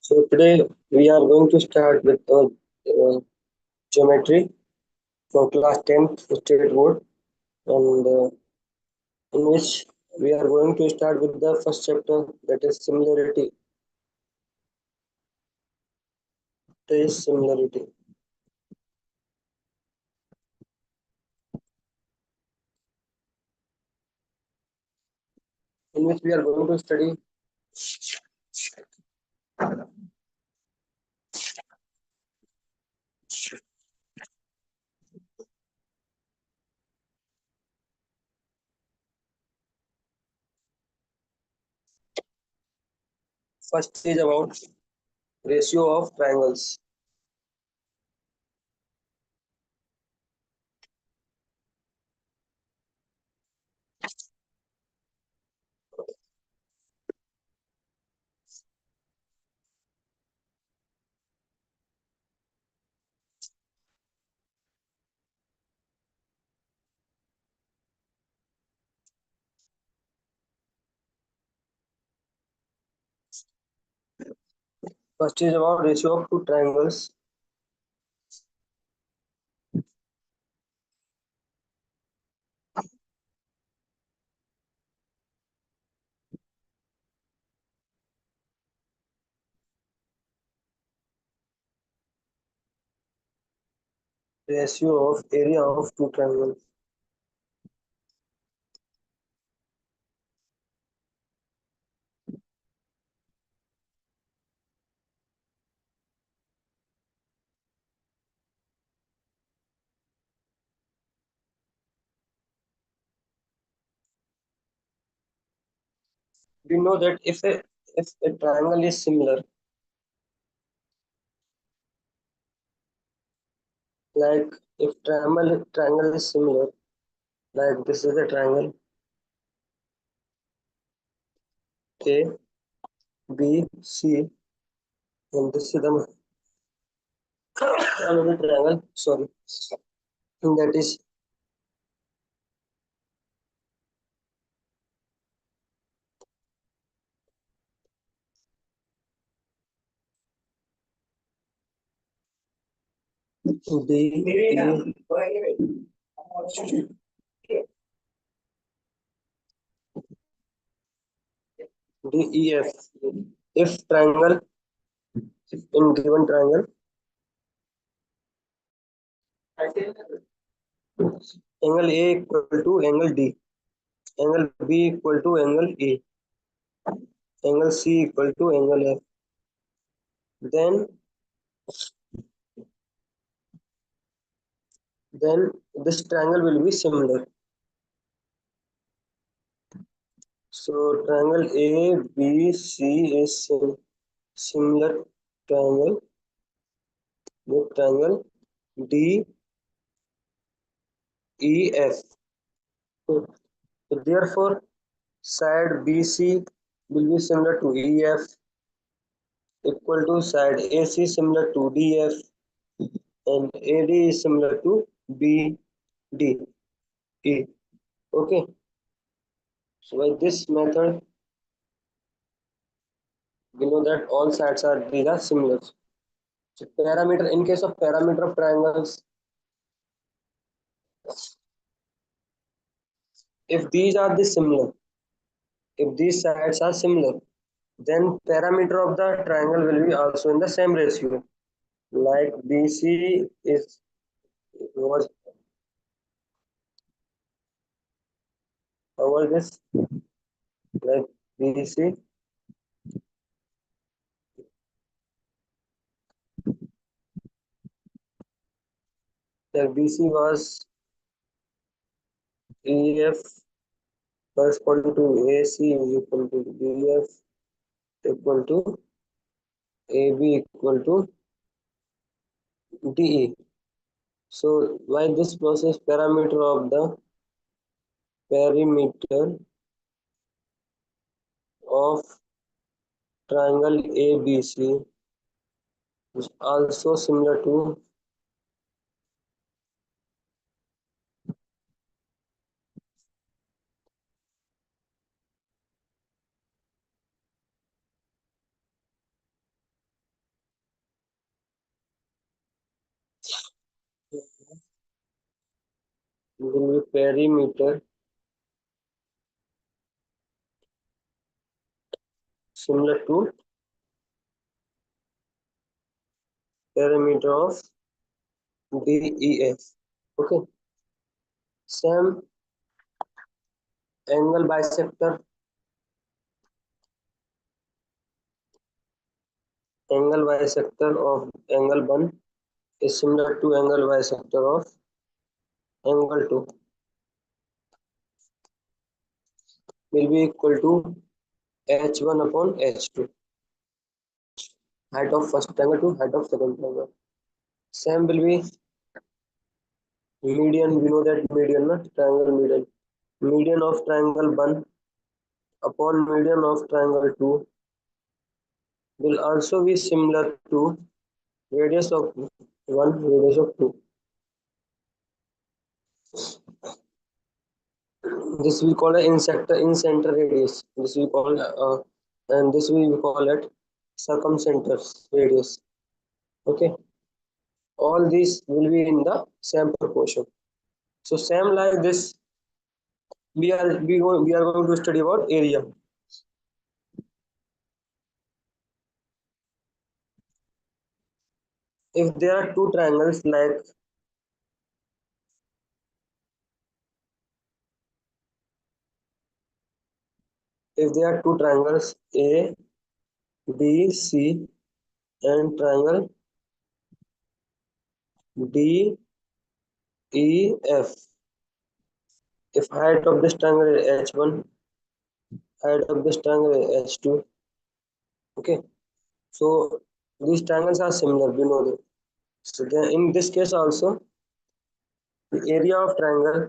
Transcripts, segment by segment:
So today we are going to start with our geometry for class 10th state board, and in which we are going to start with the first chapter, that is similarity. That is similarity. In which we are going to study first is about ratio of triangles. First is about ratio of two triangles. Ratio of area of two triangles. We know that if a triangle is similar, like if triangle is similar, like this is a triangle A, B, C, and this is the another triangle. Sorry, and that is D, E, D, E, F. If triangle, if in given triangle, angle A equal to angle D, angle B equal to angle E, angle C equal to angle F, then then this triangle will be similar. So triangle A, B, C is similar triangle with triangle D, E, F. So therefore, side BC will be similar to EF, equal to side AC similar to DF, and AD is similar to BD. E. Okay. So by this method, we know that all sides are these are similar. So parameter in case of parameter of triangles, if these are the similar, if these sides are similar, then parameter of the triangle will be also in the same ratio. Like BC is was over this, like BC, like BC was EF corresponding to AC is equal to BF equal to AB equal to DE. So by this process, parameter of the perimeter of triangle ABC is also similar to will be perimeter similar to perimeter of DEF. Okay. Same angle bisector, angle bisector of angle 1 is similar to angle bisector of angle 2, will be equal to h1 upon h2, height of first triangle to height of second triangle. Same will be median. We know that median, not triangle median. Median of triangle 1 upon median of triangle 2 will also be similar to radius of 1, radius of 2. This we call an in-center radius. This we call and this we call it circumcenter radius. Okay, all these will be in the same proportion. So same like this, we are going to study about area. If there are two triangles, like if there are two triangles A, B, C, and triangle D, E, F. If height of this triangle is H1, height of this triangle is H2. Okay, so these triangles are similar. We know that. So then in this case also, the area of triangle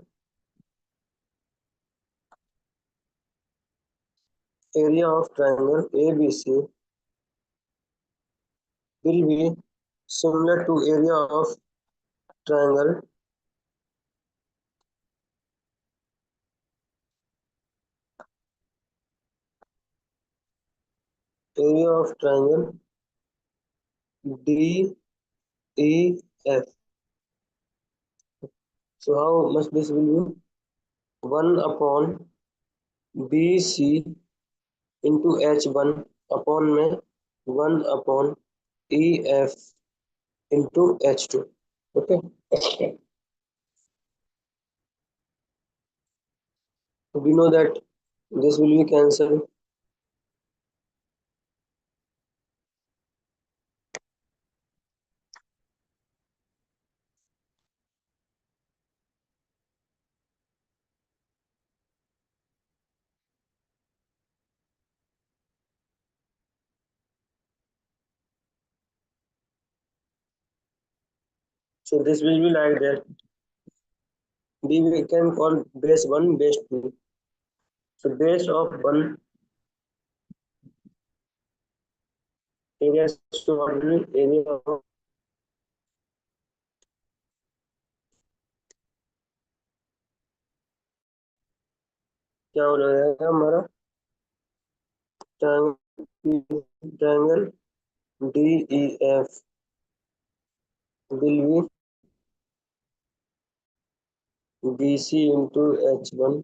ABC will be similar to triangle area of triangle DEF. So how much this will be? 1 upon BC into H1 upon में 1 upon EF into H2. Okay. We know that this will be cancelled. So this will be like that. B we can call base 1, base 2. So base of 1 area, so area of क्या हो जाएगा हमारा triangle DEF will be BC into H1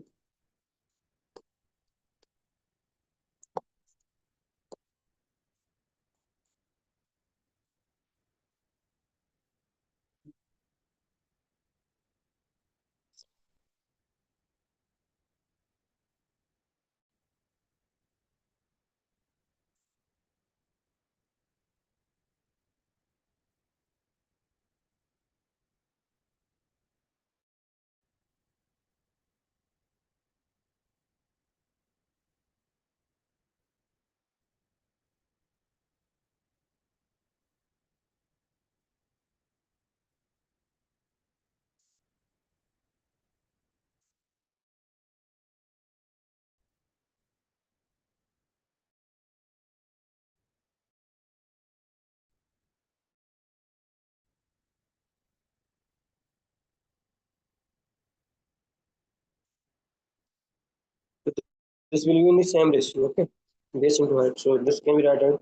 this will be in the same ratio. Okay, base into height. So this can be written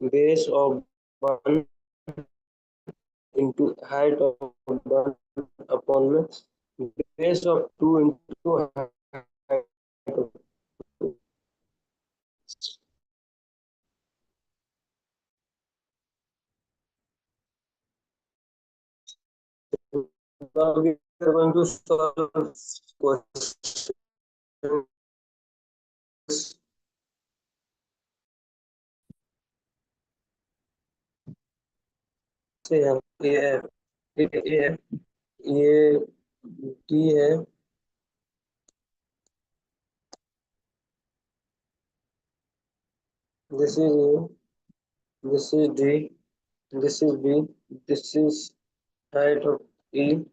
base of 1 into height of 1 upon base of 2 into height of 2. Now we are going to solve question से है ये है ये है ये T है this is A, this is D, this is B, this is height of E.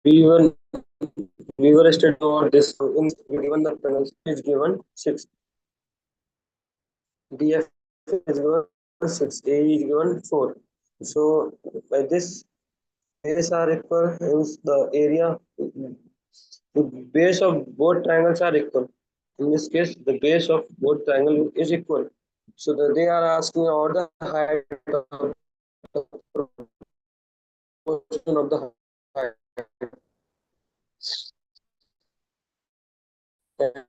We were we were studying about this in given the panel is given 6, DF is given 6, A is given 4. So by this base are equal hence the area the base of both triangles are equal. In this case, the base of both triangle is equal. So they are asking about the height of the proportion of the height. And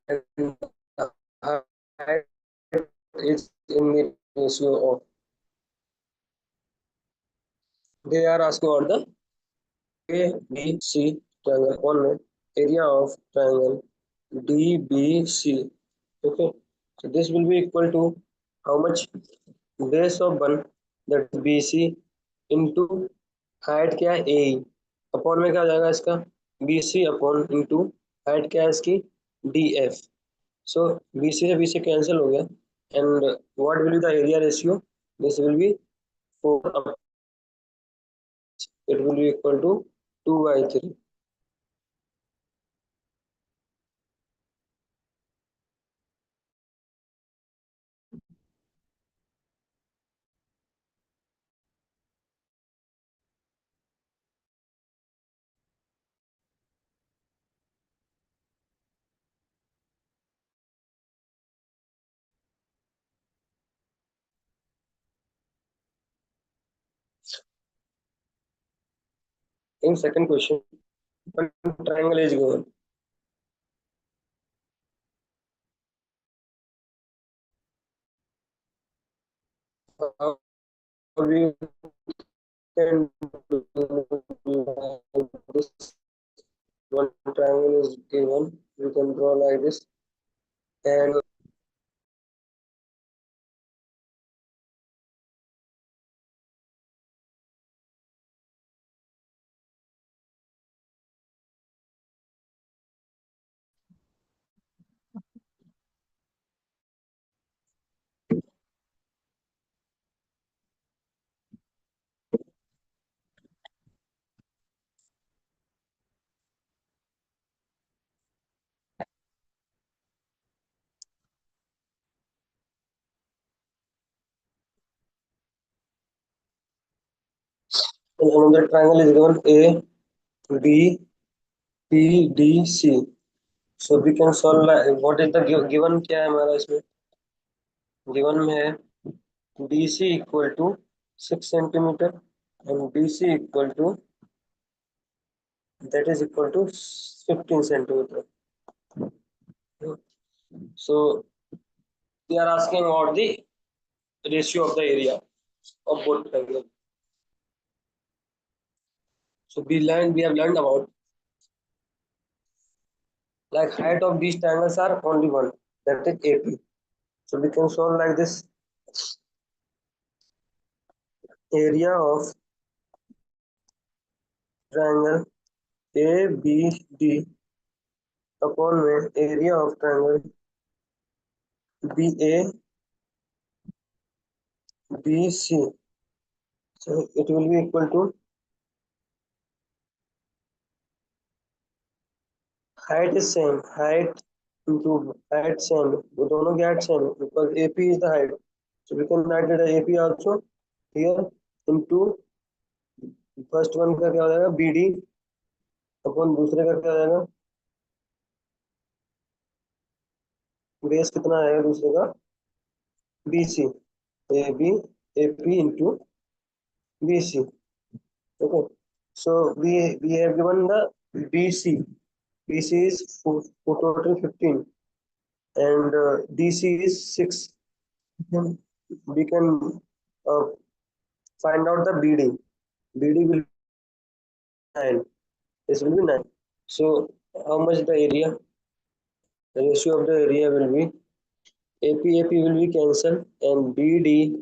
the height is in the ratio of. They are asking about the ABC triangle on area of triangle DBC. Okay, so this will be equal to how much base of one that is BC into height क्या है ए upon में क्या हो जाएगा इसका BC upon into height क्या है इसकी DF. सो BC से BC कैंसिल हो गया and what will be the area ratio this will B 4 it will be equal to 2/3. In second question, one triangle is given. how we can do this. One triangle is given, we can draw like this, and another triangle is given A, B, P, D, C. So we can solve like what is the given क्या है हमारा इसमें given में है BC equal to 6 centimeter and BC equal to that is equal to 15 centimeter. So they are asking about the ratio of the area of both triangles. So we have learned about like height of these triangles are only one, that is AP. So we can solve like this: area of triangle ABD upon में area of triangle BABC. So it will be equal to height is same, height into height same, वो दोनों की height same because AP is the height. So we can write it as AP also here into first one का क्या हो जाएगा BD अपन दूसरे का क्या हो जाएगा बेस कितना आएगा दूसरे का BC AB AP into BC. Okay, so we have given the BC. BC is for total 15 and DC is 6. We can uh, find out the BD. BD will be 9. This will be 9. So how much the area? The ratio of the area will be AP will be cancelled and BD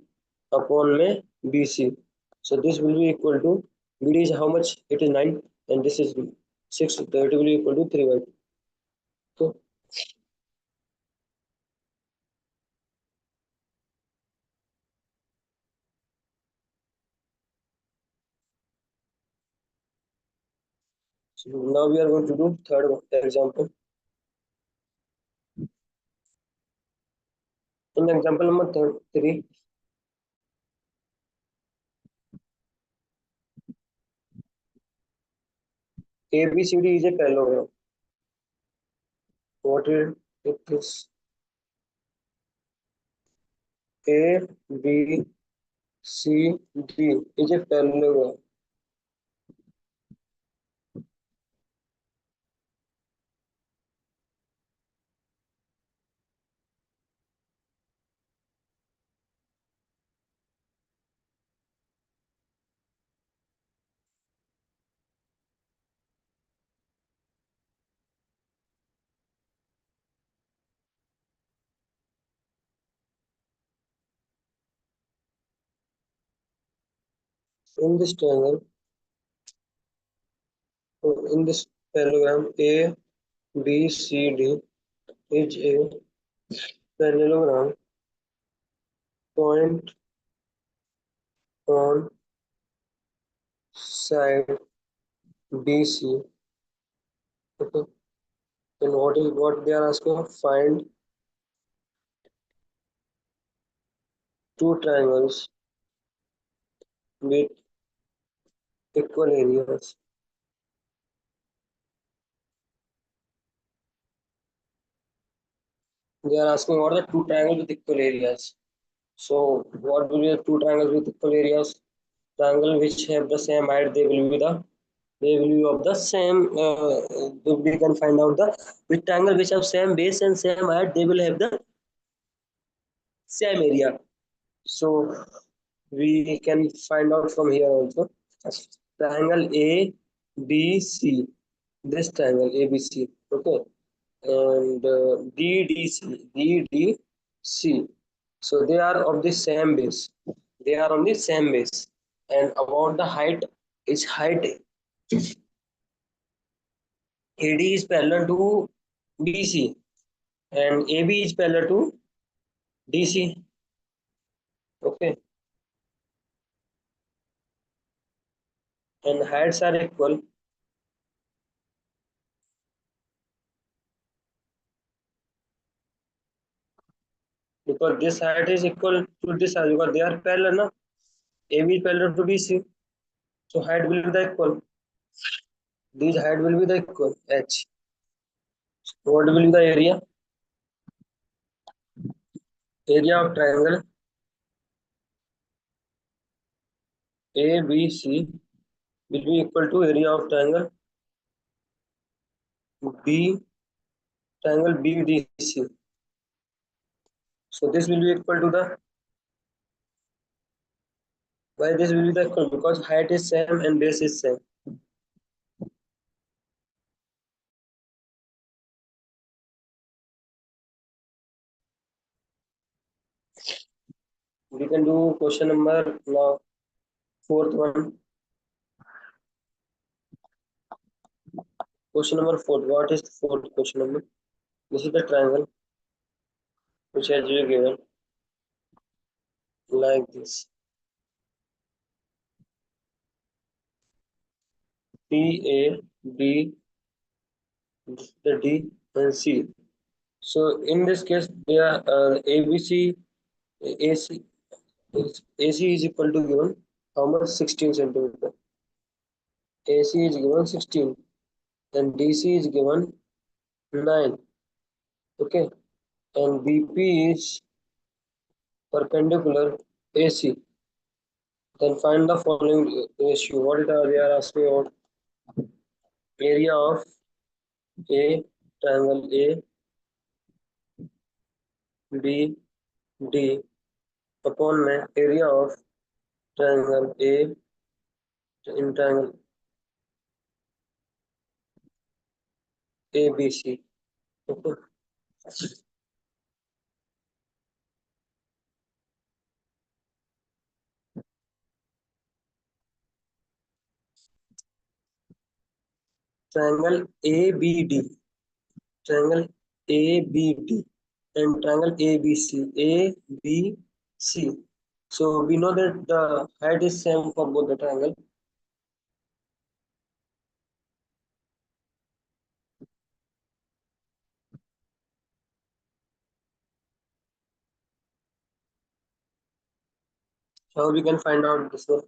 upon में BC. So this will be equal to BD is how much? It is 9 and this is 6. So it will be equal to 3 by 2. So now we are going to do third example. In example number 3, ABCD is a parallelogram. What is it is ABCD is a parallelogram. In this triangle, in this parallelogram, ABCD is a parallelogram. Point on side BC. Okay. And what they are asking? Find two triangles with equal areas. They are asking what are the two triangles with equal areas. So what will be the two triangles with equal areas? Triangle which have the same height, they will be of the same. We can find out the with triangle which have same base and same height, they will have the same area. So we can find out from here also. Triangle ABC, this triangle ABC, okay, and DDC. So they are of the same base. They are on the same base. And about the height, is height AD is parallel to BC and AB is parallel to DC. Okay, and heights are equal because this height is equal to this height because they are parallel, na? AB is parallel to BC, so height will be the equal. These height will be the equal H. What will be the area? Area of triangle ABC will be equal to area of triangle B triangle BDC. So this will be equal to the, why this will be the equal? Because height is same and base is same. We can do question number now, fourth one. Question number four. What is the fourth question number? This is the triangle which has been given like this. P A D, the D and C. So in this case, they are ABC AC AC is equal to given how much? 16 centimeter. AC is given 16 and DC is given 9. Okay, and BP is perpendicular AC. Then find the following ratio. What is the, they are asking about area of A triangle A B D upon area of triangle A in triangle ABC. Okay. Triangle ABD, triangle ABD, and triangle ABC, ABC. So we know that the height is same for both the triangle. How we can find out this one?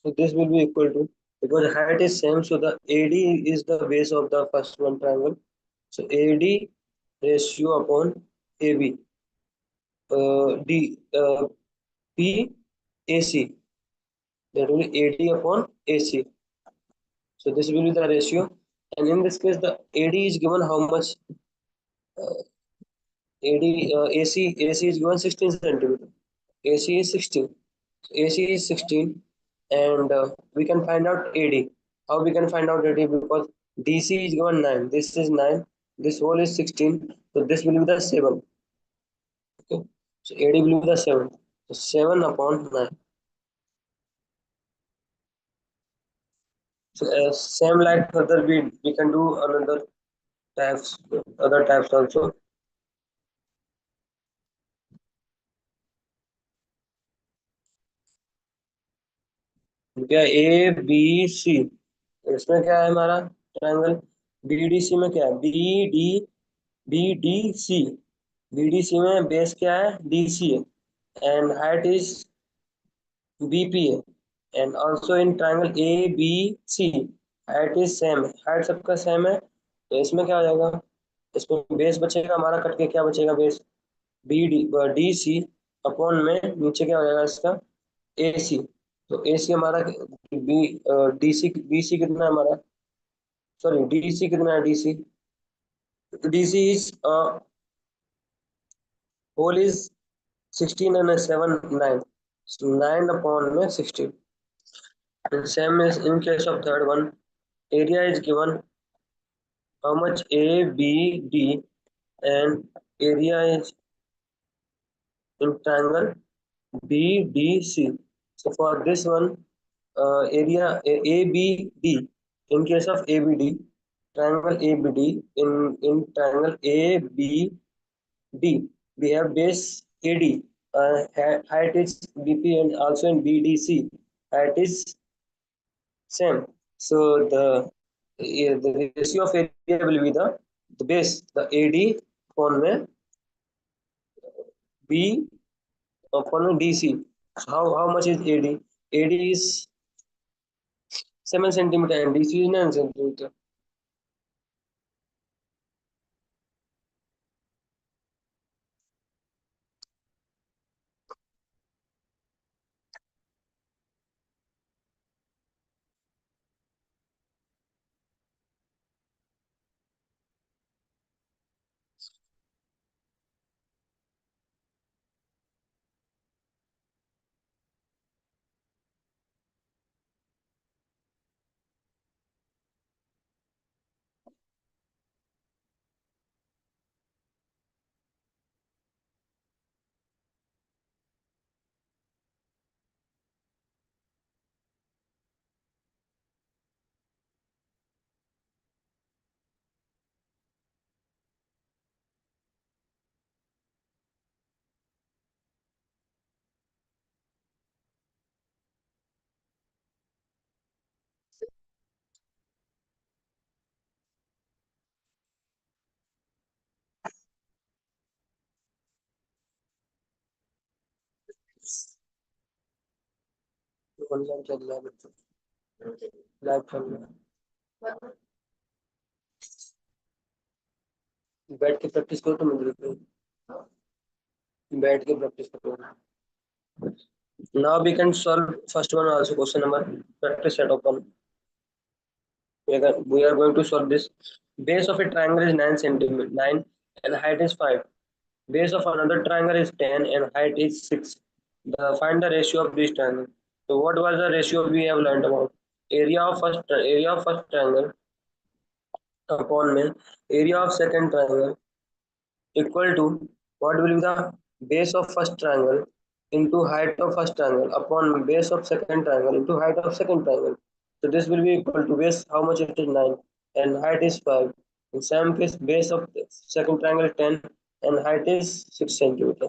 So this will be equal to, because height is same, so the AD is the base of the first one triangle. So AD ratio upon AB, D P AC, that will be AD upon AC. So this will be the ratio, and in this case the AD is given how much? AD AC is given 16 centimeter. AC is 16. AC is 16, and we can find out AD. How we can find out AD? Because DC is given 9. This is 9. This whole is 16. So this will be the 7. Okay. So AD will be the 7. So 7 upon 9. So same like further we can do another types, other types also. क्या ए B सी, इसमें क्या है हमारा triangle? B D C में क्या है? B D C, B D C में base क्या है? डी सी है, and height is B P है, and also in triangle A B C height is same, height सबका सेम है, तो इसमें क्या हो जाएगा? इसमें बेस बचेगा हमारा, कट के क्या बचेगा? बेस डी सी अपॉन में नीचे क्या हो जाएगा इसका? ए सी। तो ए सी हमारा बी डी सी कितना है हमारा? सॉरी, डी सी कितना है? D C is whole is 16 and 7 9, so 9 upon में 16. And same is in case of third one, area is given how much? A B D, and area is in triangle B D C. So for this one, area ABD, in case of ABD, triangle ABD, in triangle ABD, we have base AD, height is BP, and also in BDC height is same. So the ratio of area will be the base, the AD upon में B upon DC. How much is AD? AD is 7 centimeter and DC is 9 centimeter. Online चल रहा है बच्चों, live चल रहा है। बैठ के प्रैक्टिस करो तो मिल रही है, बैठ के प्रैक्टिस करो। Now we can solve first one also, question number, practice set of one. We are going to solve this. Base of a triangle is 9 centimeter, 9, and height is 5. Base of another triangle is 10 and height is 6. Find the ratio of this triangle. So what was the ratio we have learned about? Area of first triangle upon में area of second triangle equal to, what will be the base of first triangle into height of first triangle upon base of second triangle into height of second triangle. So this will be equal to base, how much it is? 9, and height is 5. In same case, base of second triangle is 10 and height is 6 centimeter.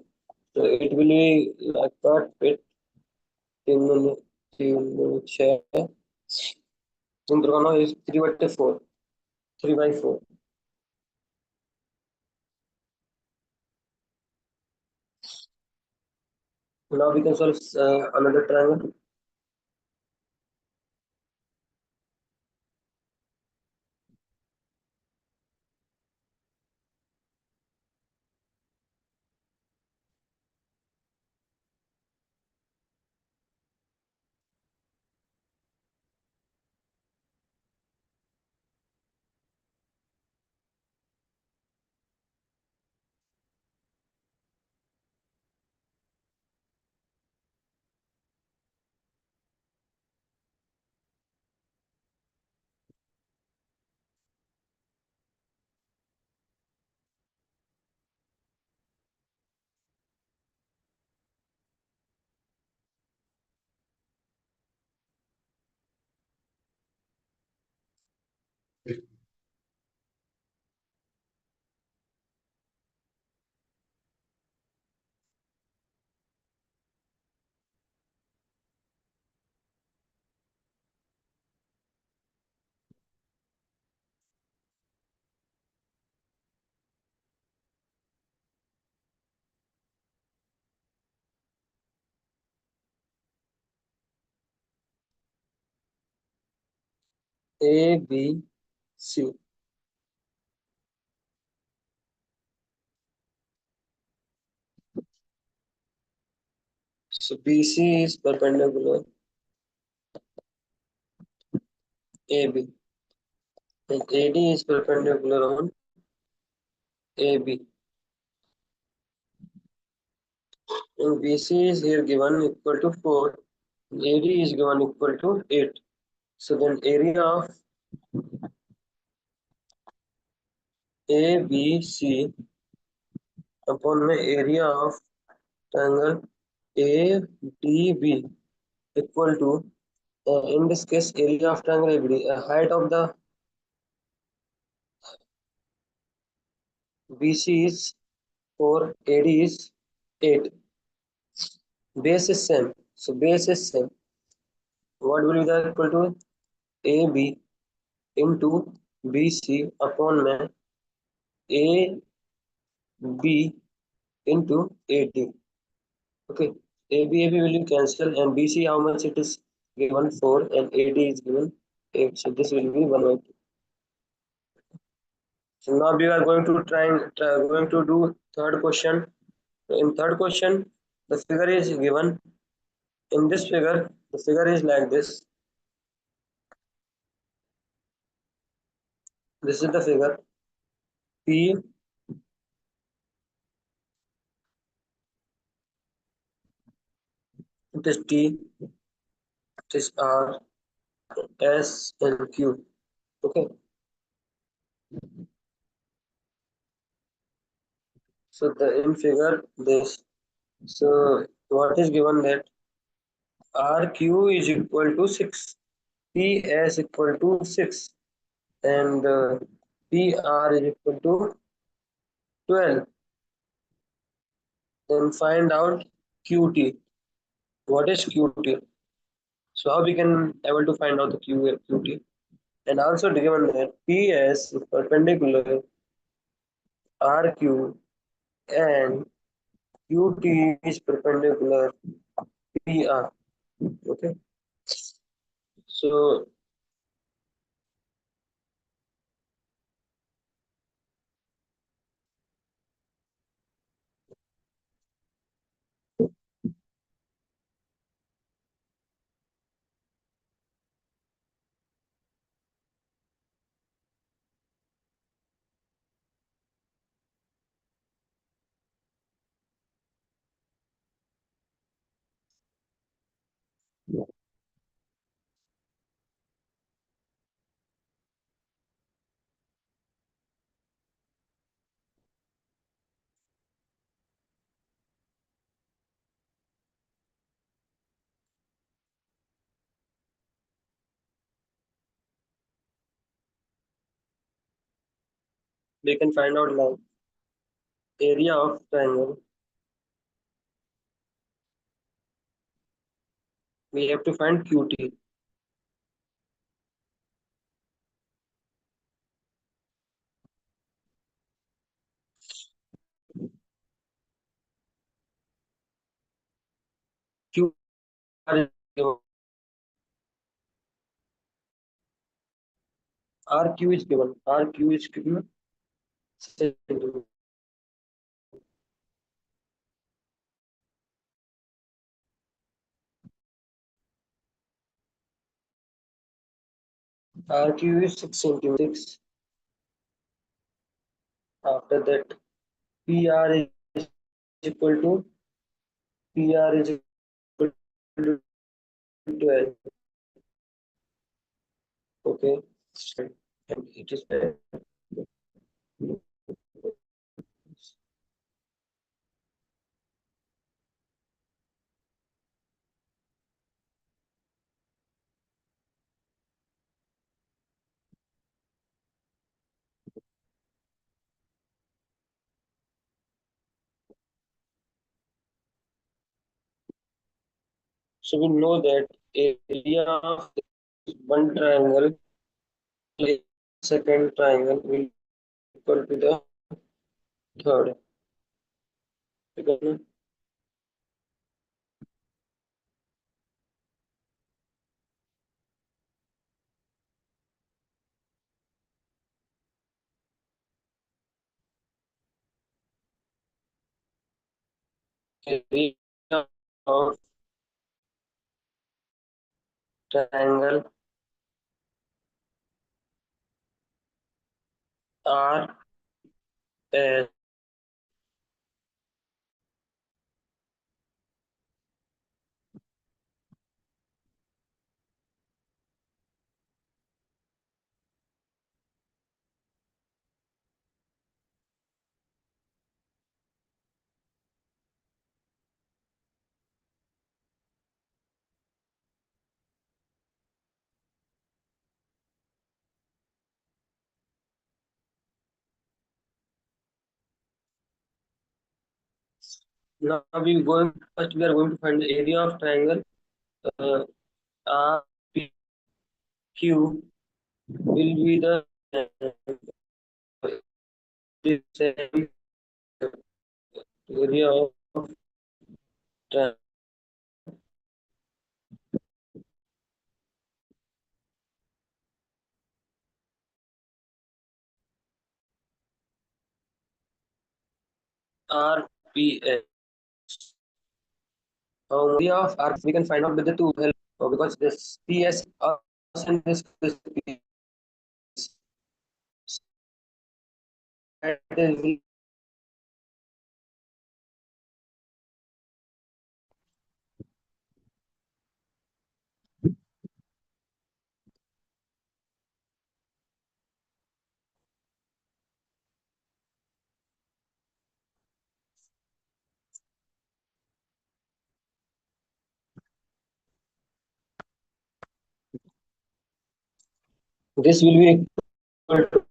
So it will be like that. It in share in Dragona is 3/4, 3/4. Now we can solve another triangle. ABC. So BC is perpendicular AB and AD is perpendicular on AB. And BC is here given equal to 4. AD is given equal to 8. So then area of ABC upon my area of triangle ADB equal to in this case area of triangle ABD, height of the BC is 4, AD is 8. Base is same. So base is same. What will be the equal to AB into BC upon my AB into AD. Okay. AB will be cancelled and BC how much it is given 4 and AD is given 8. So this will be 1 by 2. So now we are going to going to do third question. In third question, the figure is given. In this figure, the figure is like this. This is the figure. P it is T, it is R, S and Q. Okay. So the in figure this. So what is given that RQ is equal to 6, PS equal to 6, and PR is equal to 12. Then find out QT. What is QT? So how we can able to find out the QT? And also given that PS is perpendicular RQ and QT is perpendicular PR. Okay. So we can find out like area of triangle. We have to find QT. Q R RQ is given. RQ is given. RQ is 6 centimeters. After that, PR is equal to PR is equal to 12. Okay. And it is so we know that area of one triangle second triangle will equal to the third. Because area of triangle RS Now we are going to find the area of triangle uh, RPQ will be the same area of triangle RPS. Area of R we can find out with the two help because this PS and this that is this will be equal to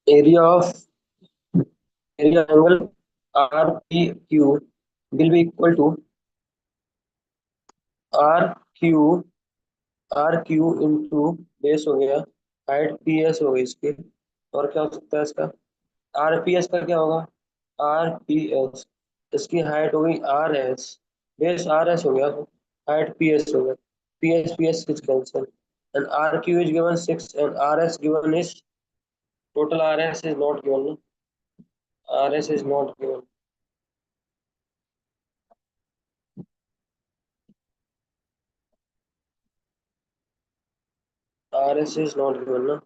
area of area angle RPQ will be equal to RQ RQ into base हो गया height PS हो गई इसकी और क्या हो सकता है इसका RPS का क्या होगा RPS इसकी हाइट हो गई RS बेस RS हो गया हाइट PS हो गया PS is cancelled and RQ is given 6 and RS given is total RS is not given no? RS is not given RS is not given no?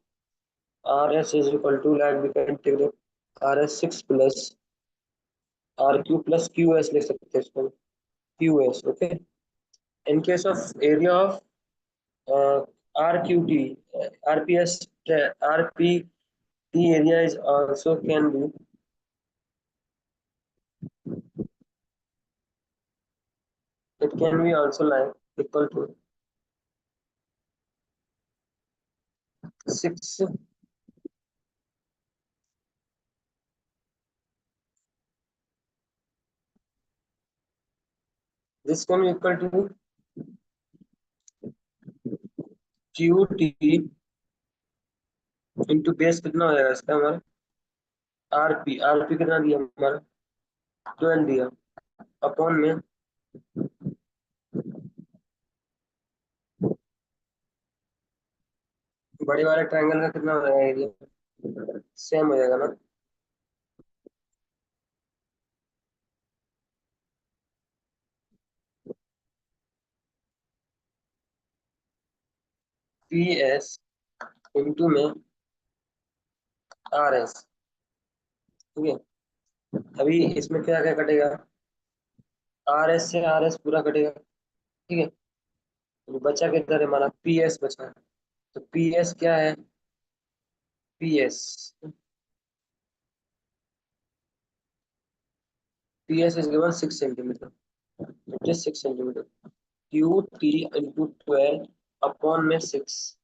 RS is equal to like we can take the RS 6 plus RQ plus QS लिख सकते हैं इसको QS okay in case of area of uh, RQT RPS RPT area is also can be it can be also like equal to 6 this can be equal to QT into base कितना हो जाएगा इसका हमारा RP कितना दिया हमारा 12 दिया upon में बड़े वाले ट्रायंगल का कितना हो जाएगा एरिया सेम हो जाएगा ना PS इंटू में RS ठीक है अभी इसमें क्या क्या कटेगा RS से RS पूरा कटेगा ठीक है तो बचा किधर है हमारा PS बचा है तो PS क्या है PS PS is given 6 centimeter it is 6 centimeter QT into 12 upon में 6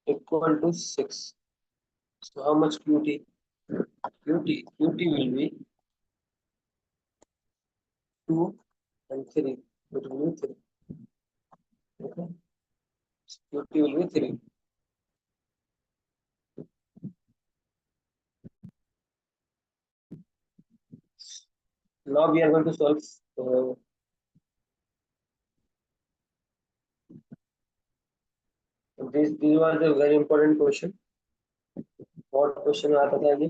equal to 6 so how much QT will be 2 and 3 it will be 3 okay QT will be 3 now we are going to solve these were the very important question और question आता था ये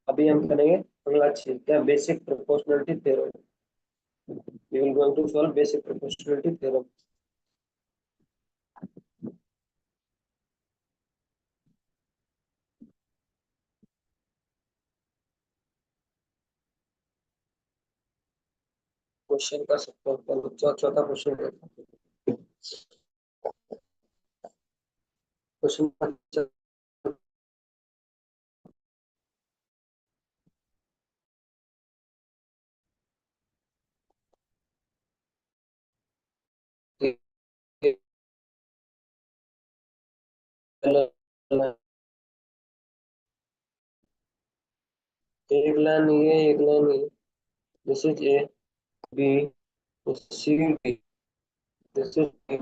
अभी हम करेंगे अगला चीज क्या, basic proportionality theorem. We will going to solve basic proportionality theorem. Question कर सकते हैं, चौथा क्वेश्चन क्वेश्चन एक लाइन ये, एक लाइन ये। This is A, B, C, D. This is A.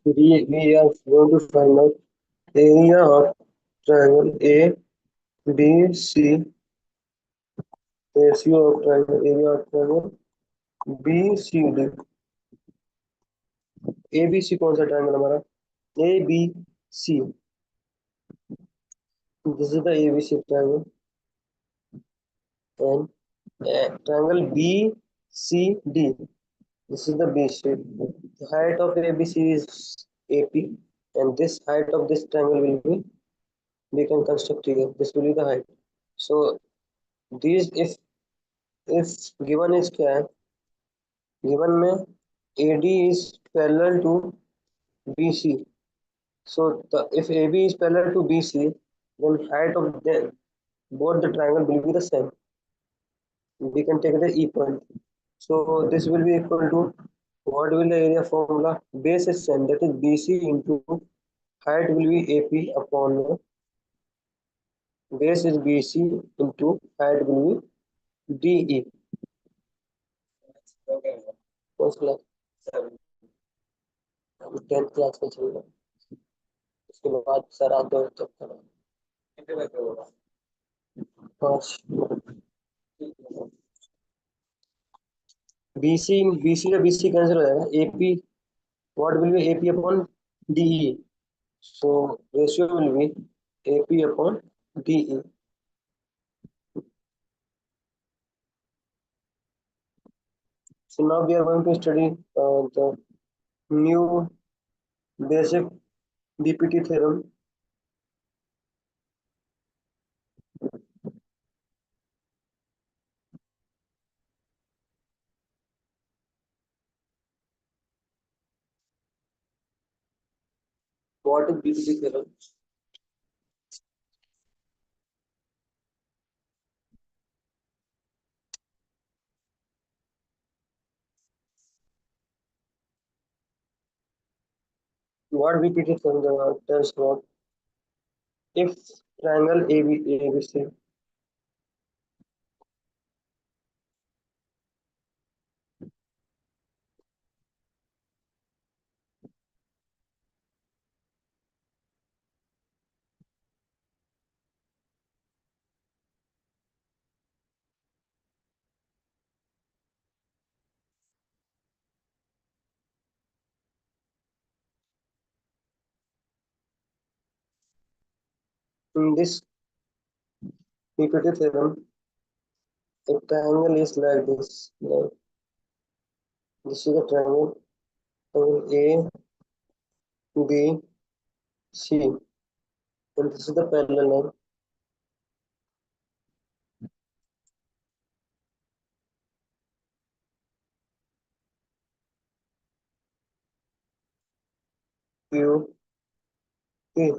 We are going to find out area of triangle A, B, C, ratio of triangle, area of triangle B, C, D। A B C कौन सा triangle हमारा, A B C. This is the A B C triangle and triangle B C D, this is the B shape। The height of ABC is AP, and this height of this triangle will be, we can construct here, this will be the height। So these, if given is क्या है, given में AD is parallel to BC। So if AB is parallel to BC, then height of both the triangle will be the same। We can take the E point। So this will be equal to, what will the area formula? Base is same, that is BC into height will be AP upon, base is BC into height will be DE। कौन सी class, अभी 10th class में चल रहा है। उसके बाद sir आते हो तब करा 5। BC का BC कैंसिल हो जाएगा. AP, what will be AP upon DE? So ratio will be AP upon DE. So now we are going to study the new basic DPT theorem. What is DPT theorem? What DPT theorem tells about if triangle ABC in this DPT theorem, a triangle is like this. Like this is a triangle, triangle A, B, C, and this is the parallel line. Q, P.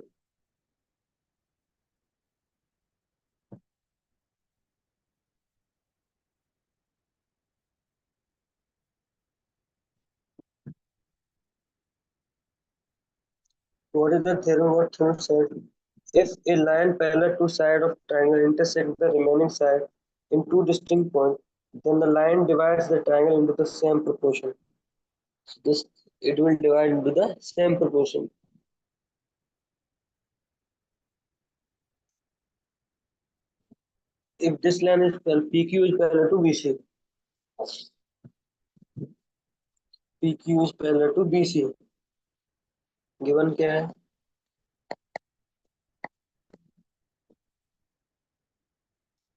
What is the theorem? What theorem said? If a line parallel to side of triangle intersect the remaining side in two distinct points, then the line divides the triangle into the same proportion. So this it will divide into the same proportion. If this line is parallel, PQ is parallel to BC. PQ is parallel to BC. Given क्या है?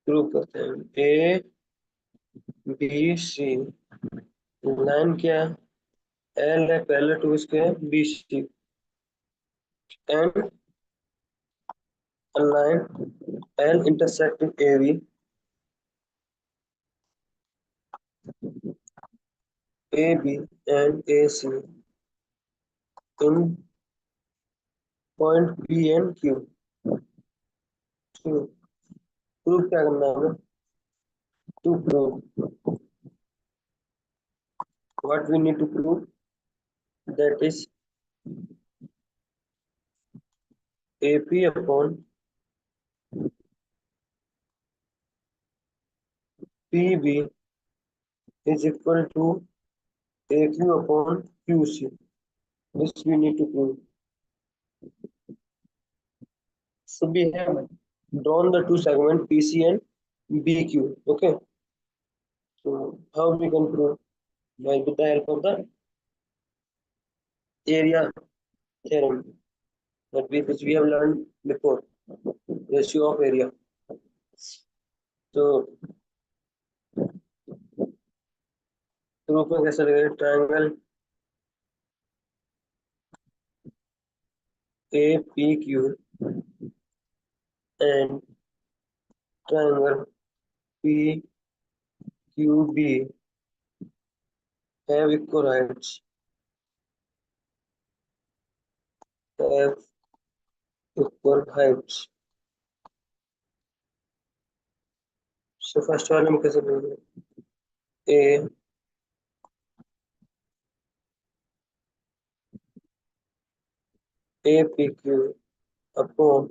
Prove करते हैं. ए B सी line क्या है? L है पहले two इसके B C and a line L intersecting AB, AB and AC in point P and Q. To prove क्या करना है हमें? To prove what we need to prove, that is AP upon PB is equal to AQ upon QC. This we need to prove. So we have drawn the two segments PC and BQ. Okay. So how we can prove? By with the help of the area theorem which we have learned before, ratio of area. तो proof में कैसे लगेगा? Triangle A P Q and triangle P Q B have equal heights. Have equal heights. So first वाले में कैसे बोलेंगे? A A P Q upon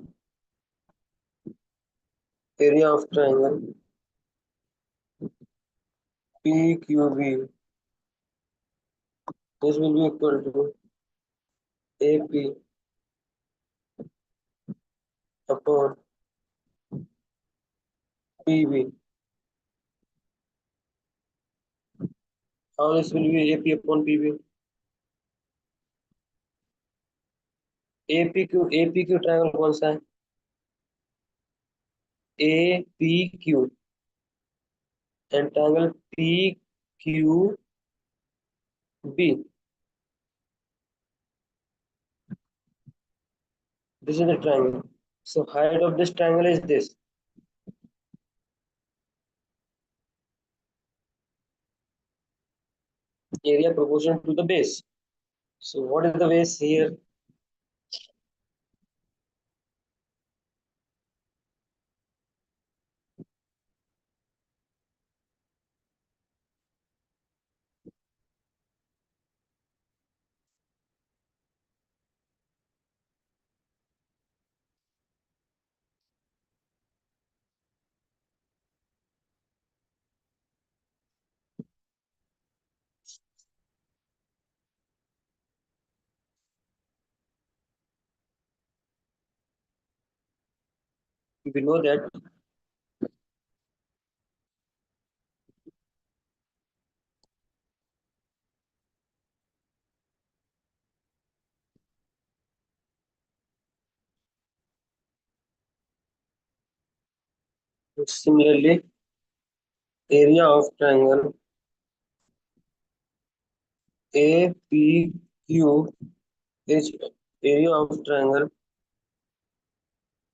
area of triangle P Q B. This will be equal to A P upon P B. How this will be AP upon PB? APQ triangle कौन सा है? APQ and triangle PQB. This is the triangle. So height of this triangle is this. Area proportional to the base. So what is the base here? Below that, similarly, area of triangle APQ is area of triangle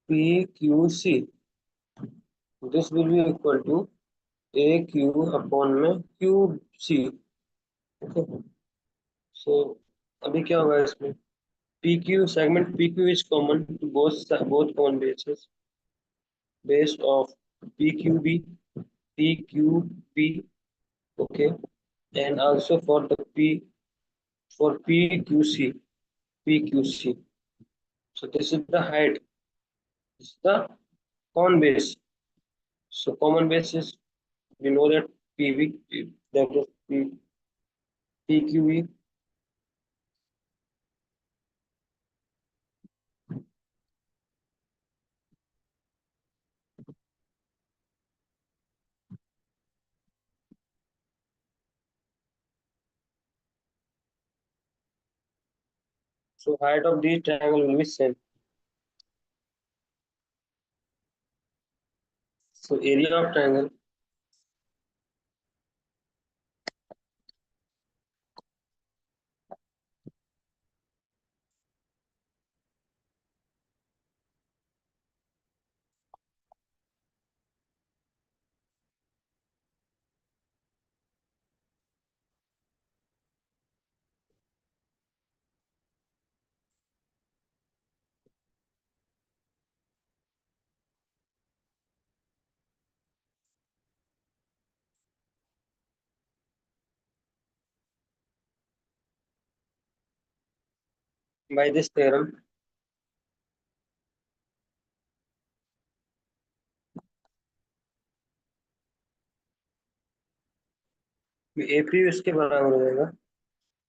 PQC. This will be equal to AQ upon में QC. Okay. So अभी क्या होगा इसमें? PQ segment PQ is common to both common bases. Base of PQB, okay, and also for the PQC. So this is the height. This is the common base. So common base is, we know that PV, that is PQB. So height of these triangle will be same. So area of triangle by this theorem. AP इसके बराबर हो जाएगा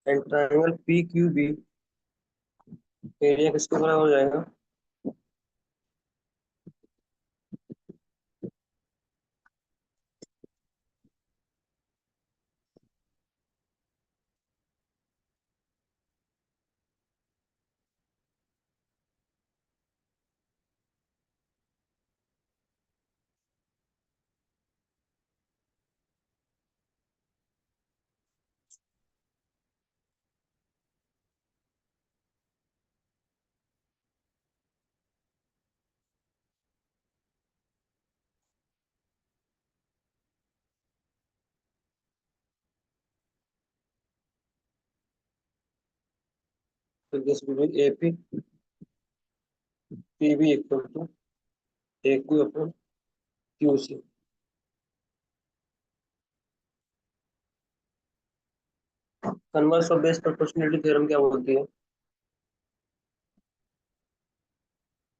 and triangle PQB area किसके बराबर हो जाएगा? So this will be AP PB equal to AQ upon QC. Converse of base proportionality theorem क्या बोलती है?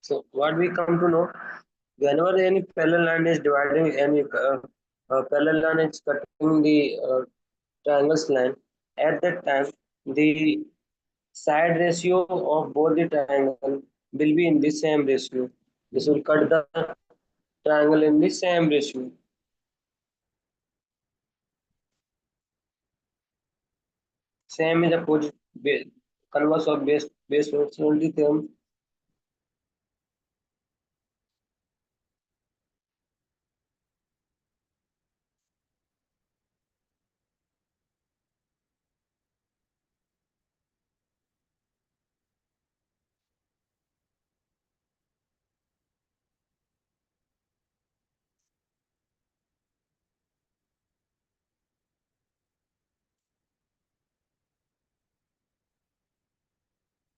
So what we come to know, whenever any parallel line is dividing any parallel line is cutting the triangles line, at that time the side ratio of both the triangle will be in the same ratio. This will cut the triangle in the same ratio. Same is opposite converse of base proportionality theorem.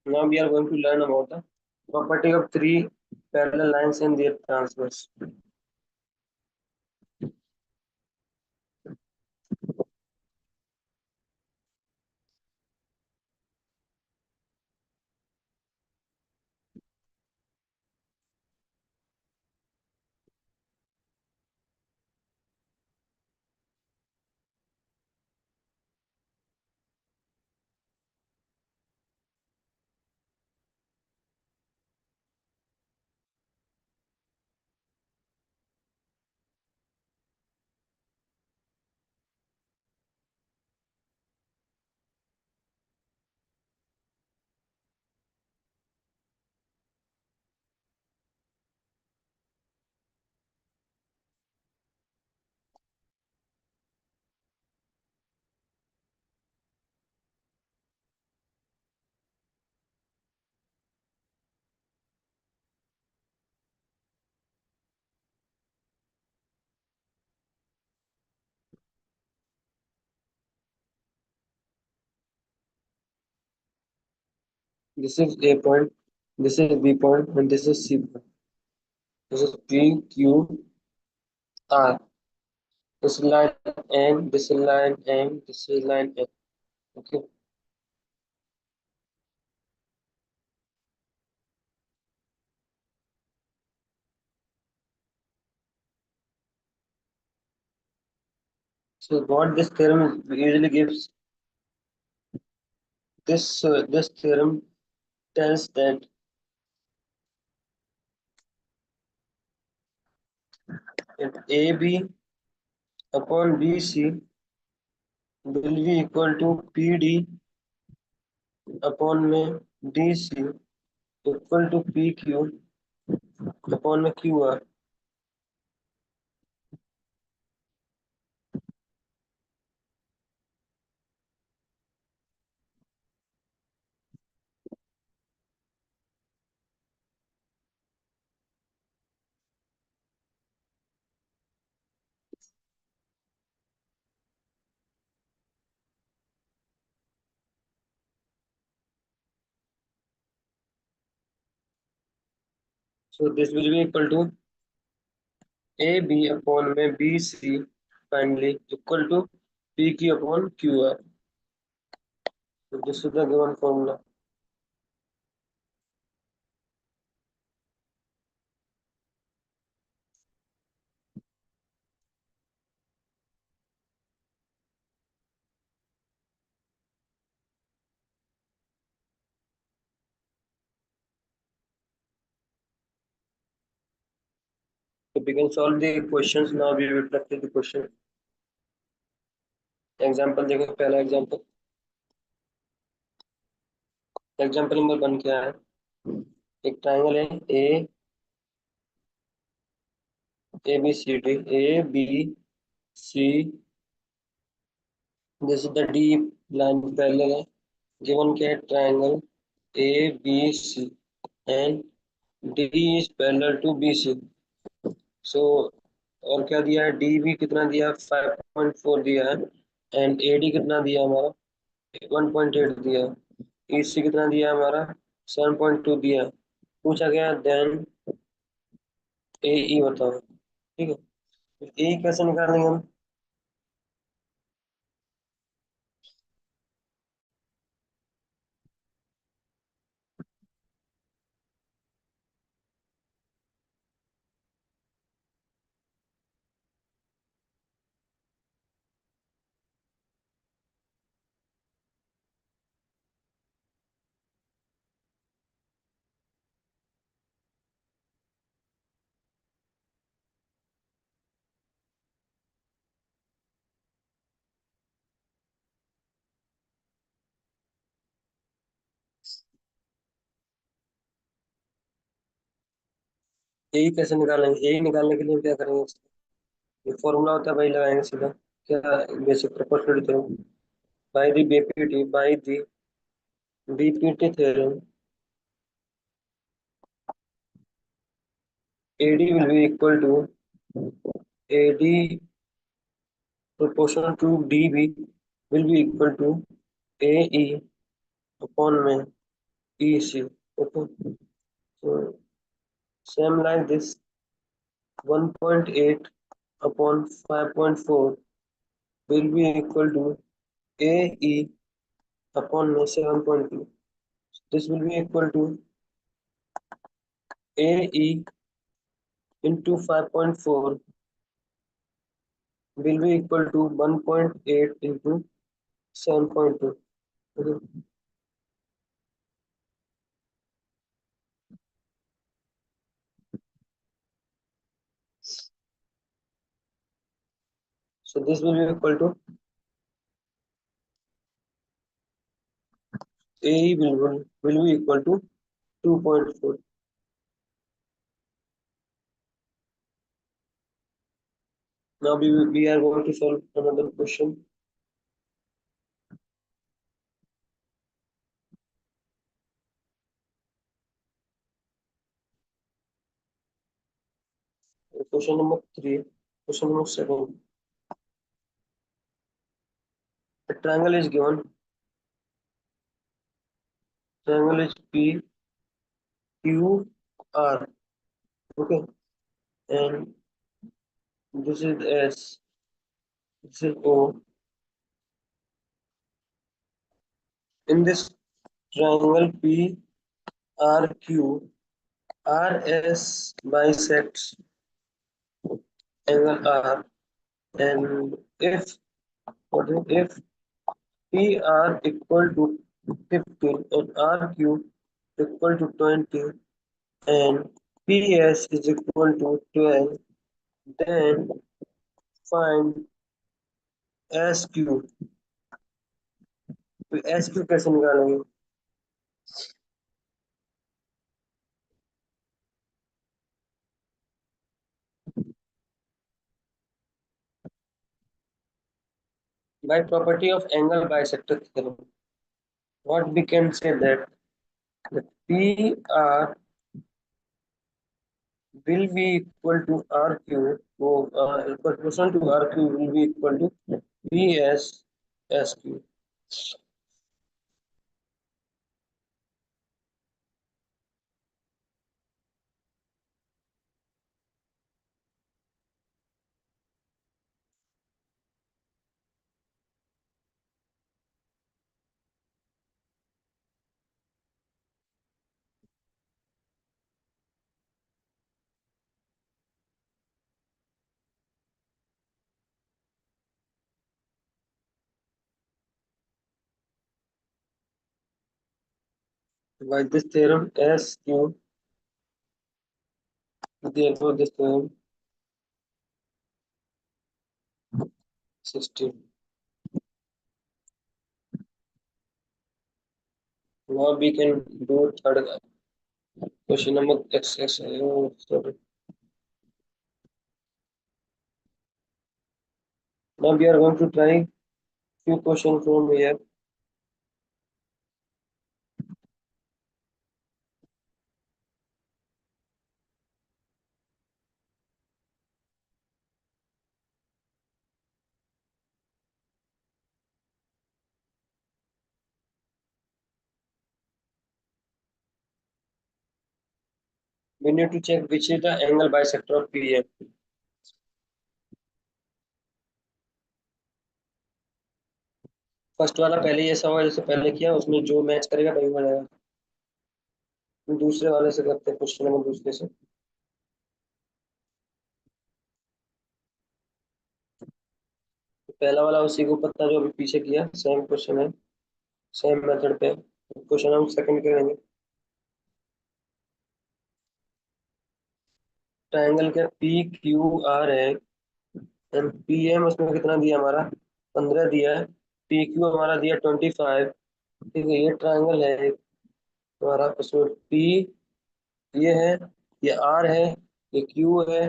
Now we are going to learn about the property of three parallel lines and their transverse. This is A point, this is B point, and this is C point. This is P, Q, R. This is line N, this is line M, this is line N. Okay. So what this theorem usually gives, this theorem tells that if AB upon BC will be equal to PD upon में DC equal to PQ upon में QR. So this will be equal to AB upon में BC finally equal to PQ upon QR. So this is the given formula. So we can solve the questions now. We will practice the question. Example देखो पहला example example number 1 क्या है एक triangle है A B C D A B C this is the D line parallel है given क्या है triangle A B C and D is parallel to B C so और क्या दिया है डी भी कितना दिया 5.4 दिया है एंड ए डी कितना दिया हमारा 1.8 दिया है ई सी कितना दिया है हमारा 7.2 दिया है पूछा गया देन ए ई बताओ ठीक है ए कैसे निकालेंगे हम यही कैसे निकालेंगे? यही निकालने के लिए क्या करेंगे? ये फॉर्मूला होता है, वही लगाएंगे सीधा। क्या? Basic proportional theorem, by the BPT, by the BPT theorem, AD will be equal to AD proportional to DB will be equal to AE upon में EC. Okay, so same like this, 1.8 upon 5.4 will be equal to AE upon में 7.2. This will be equal to AE into 5.4 will be equal to 1.8 into 7.2. Okay. So this will be equal to AE will be equal to 2.4. Now we are going to solve another question. Question number 3. Question number 7. A triangle is given. Triangle is P Q R. Okay, and this is S. This is O. In this triangle P R Q, R S bisects angle R, and if PR equal to 15 and RQ equal to 20 and PS is equal to 12, then find SQ. तो SQ कैसे निकालेंगे? By property of angle bisector theorem, what we can say that PR will be equal to RQ, so proportional to RQ will be equal to PS SQ. By this theorem, SQ, therefore this theorem 16. Now we can do third question number X. Oh, sorry. Now we are going to try few questions from here. We need to check which is the angle bisector of PM. First वाला पहले ही ऐसा हुआ जैसे पहले किया, उसमें जो match करेगा वही हो जाएगा। दूसरे वाले से करते हैं, क्वेश्चन नंबर दूसरे से। पहला वाला उसी को पता जो अभी पीछे किया, सेम क्वेश्चन है, सेम मेथड पे। क्वेश्चन हम सेकंड करेंगे। ट्रायंगल के पी क्यू आर है, एंड पी एम उसमें कितना दिया हमारा? 15 दिया है। पी क्यू हमारा दिया 25। ठीक है, ये ट्रायंगल है हमारा, उसमें पी ये है, ये आर है, ये क्यू है,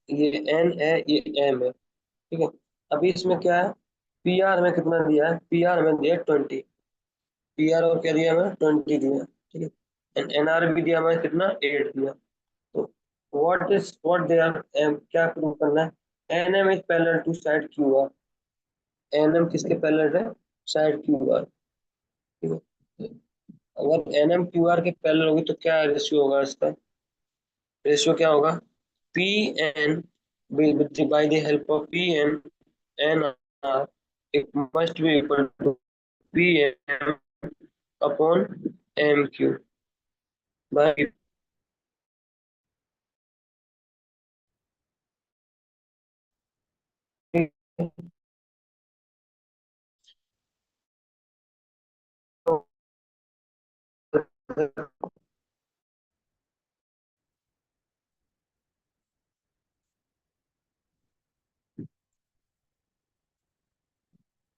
ये एन है, ये एम है। ठीक है। अभी इसमें क्या है, पी आर में कितना दिया है, पी आर में दिया 20। पी आर और क्या दिया हमें, 20 दिया। ठीक है। एंड एन आर भी दिया हमें कितना, 8 दिया। तो व्हाट दे आर एम, क्या प्रूव करना है, N M is parallel to side Q R. N M किसके पैरेलल है, साइड क्यू आर। ठीक है। अगर एन एम क्यू आर के पैरेलल होगी तो क्या रेशियो होगा इसका, रेशियो क्या होगा, P N by the help of P N N R, it must be equal to P M upon M Q by.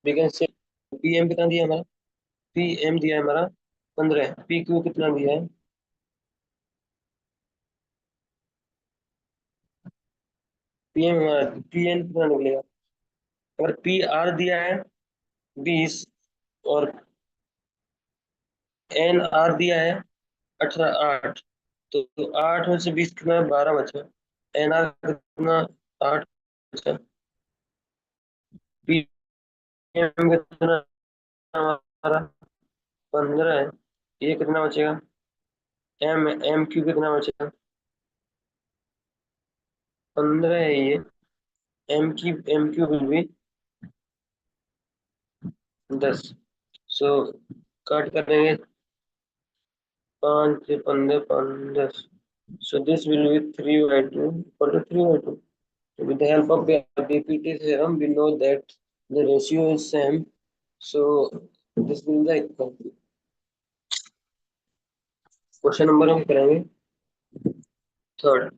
We can से पी एम कितना दिया हमारा, पी एम दिया है हमारा 15, पी क्यू कितना दिया है, पी एम हमारा, पी एन कितना निकलेगा, अगर पी आर दिया है 20 और एन आर दिया है 18, 8, तो 8 में से 20 कितना, 12 बचा। एन आर कितना, 8 बचा। पी एम कितना हमारा 15 है, ये कितना बचेगा, एम एम क्यू कितना बचेगा, 15 है ये, M Q will be 10। So cut करेंगे, 5 से 15, 5 10। So this will be 3/2 equal to 3/2. So with the help of the DPT theorem, we know that the ratio is same. So this will be equal. Question number हम करेंगे third.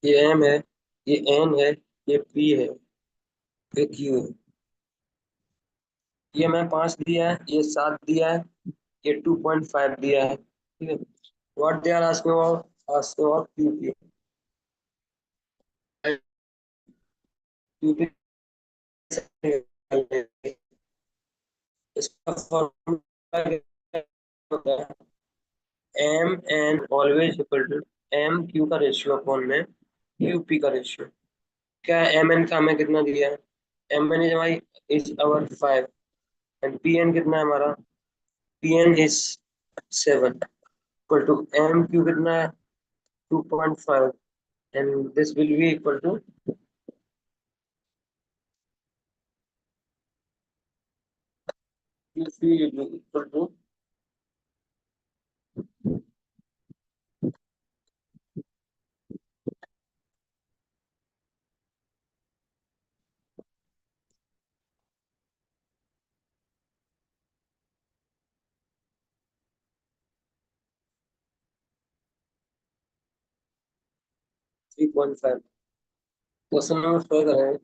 ये M है, ये N है, ये P है, ये Q है। ये मैं 5 दिया है, ये 7 दिया है, ये 2.5 दिया है। ठीक है। What they are asking about Q P, इसका फॉर्मूला होता है M N always equal to M Q का रेशियो अपॉन में क्यू पी का रेशियो। क्या है, एम एन का हमें कितना दिया है, एम एन इज हमारी is our 5, and P N कितना है हमारा, P N is 7, equal to M Q कितना है 2.5, and this will be equal to Q P equal to 3.5। Question number 4 करेंगे।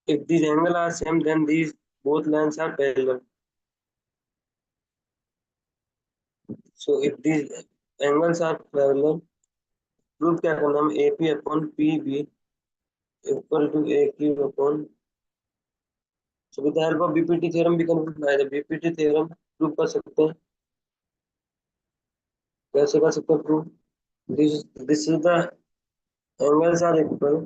If these angles are same, then these both lines are parallel. So if these angles are parallel, prove क्या करना है, A P upon P B equal to A Q upon, so with the help of BPT theorem we can by the BPT theorem prove कर सकते हैं. कैसे कर सकते हैं prove? This is the angles are equal,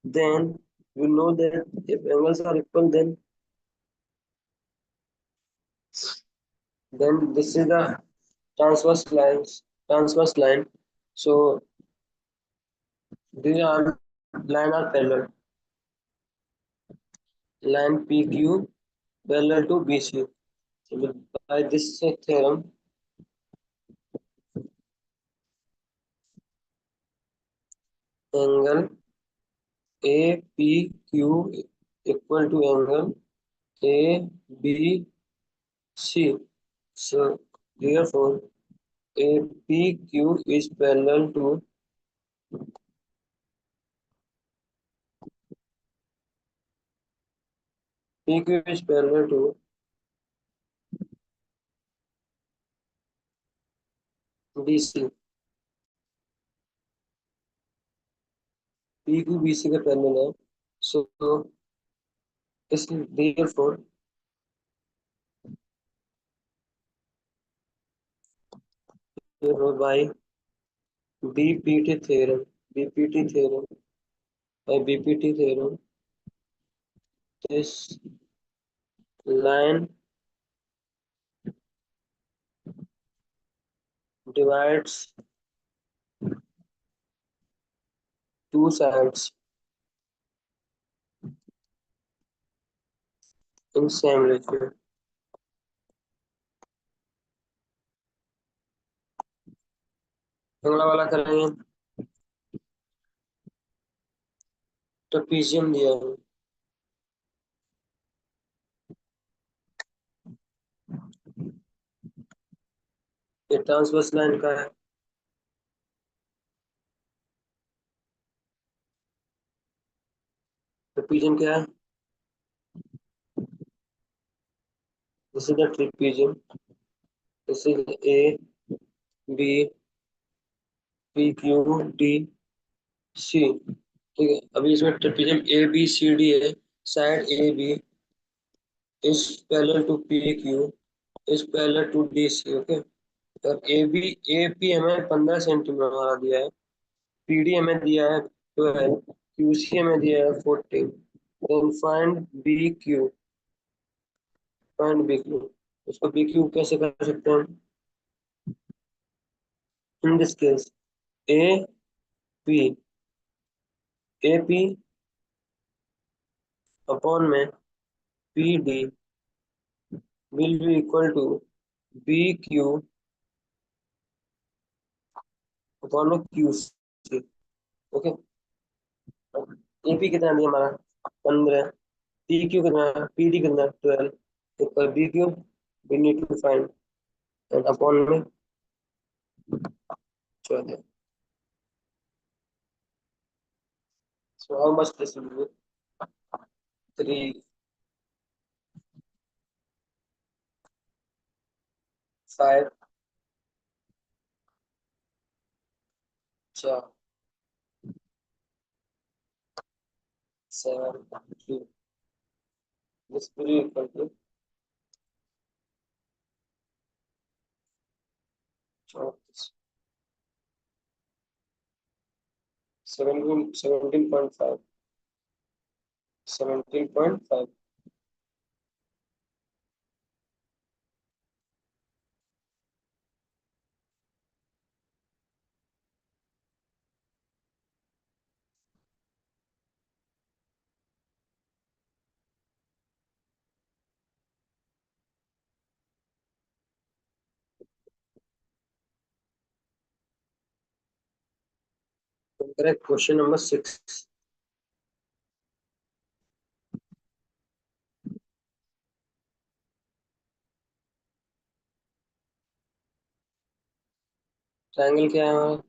then we know that if angles are equal, then this is the transverse line. So these are line are parallel. Line PQ parallel to BC. So by this theorem, angle APQ equal to angle ABC. So therefore, APQ is parallel to PQ is parallel to BC. PQ BC का parallel है. So इस therefore by BPT theorem, BPT theorem, by BPT theorem, this line divides two sides in same ratio. अगला वाला करेंगे. Trapezium दिया है. ये transverse line का है. ट्रेपीजियम क्या है? This is the trapezium. This is A B P Q D C. ठीक है, अभी इसमें trapezium A B C D है. Side A B is parallel to P Q is parallel to D C. Okay, और A P हमें 15 centimetre हमारा दिया है. पी डी हमें दिया है 12. क्यू सी हमें दिया है 14. Then find B Q. उसको बी क्यू कैसे कर सकते हैं? In this case A P A P upon में P D will be equal to BQ upon में QC. ओके, एपी कितना दिया हमारा 15. पी क्यू कितना है? पी डी कितना है? 12. तो B Q we need to find and upon में 12. So how much this will be? 3 5 4 7 2. This will be equal to 17.5. 17.5. Correct. Question number 6. Triangle क्या है हमारा?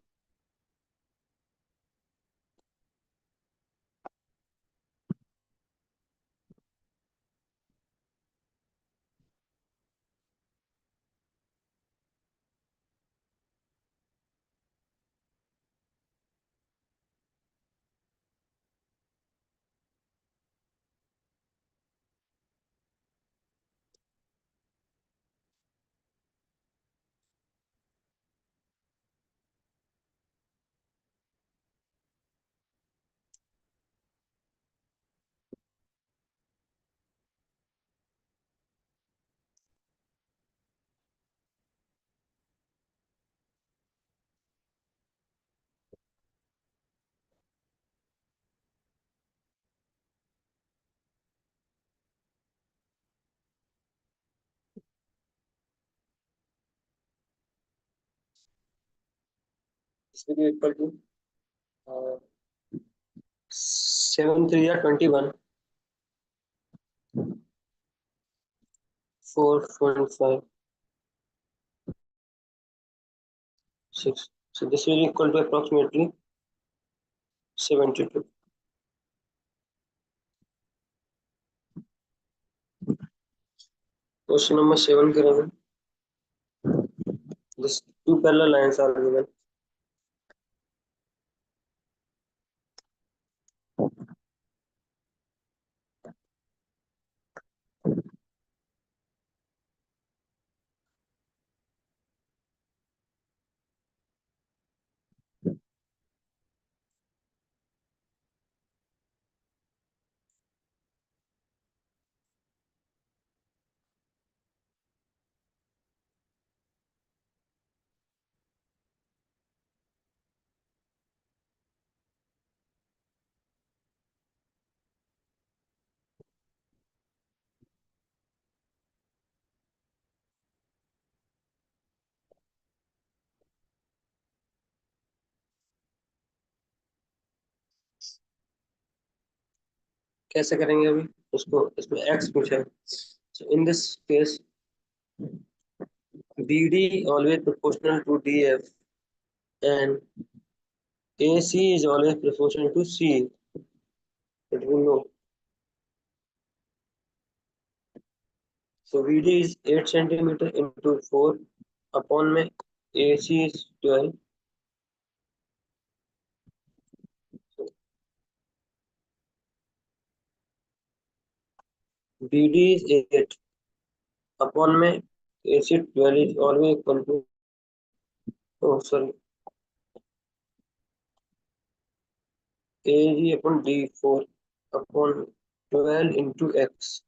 this will be equal to 7 3 are 21, 4.5, 6. So this will be equal to approximately 72. Question number 7 करेंगे. This two parallel lines are given. कैसे करेंगे अभी उसको, इसमें x पूछा है. So in this case, BD always proportional to DF and AC is always proportional to C. That we know. So BD is 8 centimeter into 4 upon में AC is 12. So BD is 8 upon में AC 12 is always equal to, oh sorry, AG upon D4 upon 12 into X.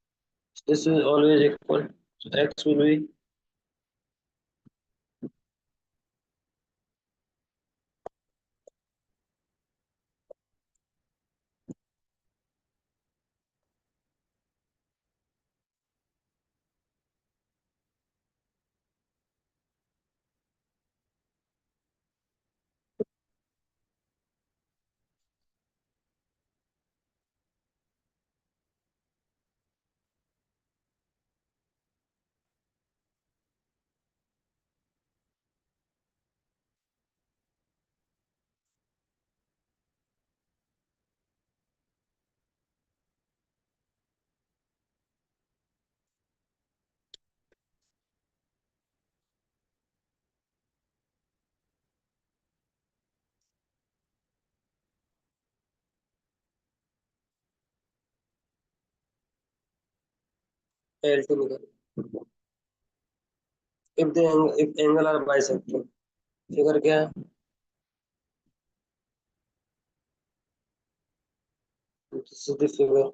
This is always equal. So X will be L2 निकाल. If angle are bisected, figure क्या है? This is the figure.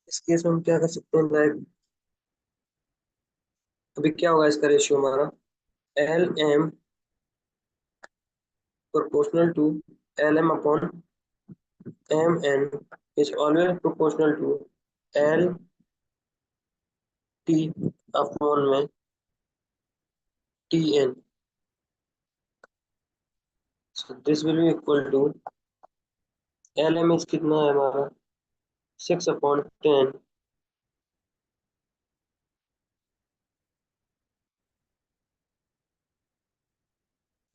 इस case में हम क्या कर सकते हैं डायरेक्ट. अभी क्या होगा इसका रेशियो हमारा? L M proportional to Lm upon Mn is always proportional to L T upon में Tn. So this will be equal to Lm is कितना है हमारा? 6/10.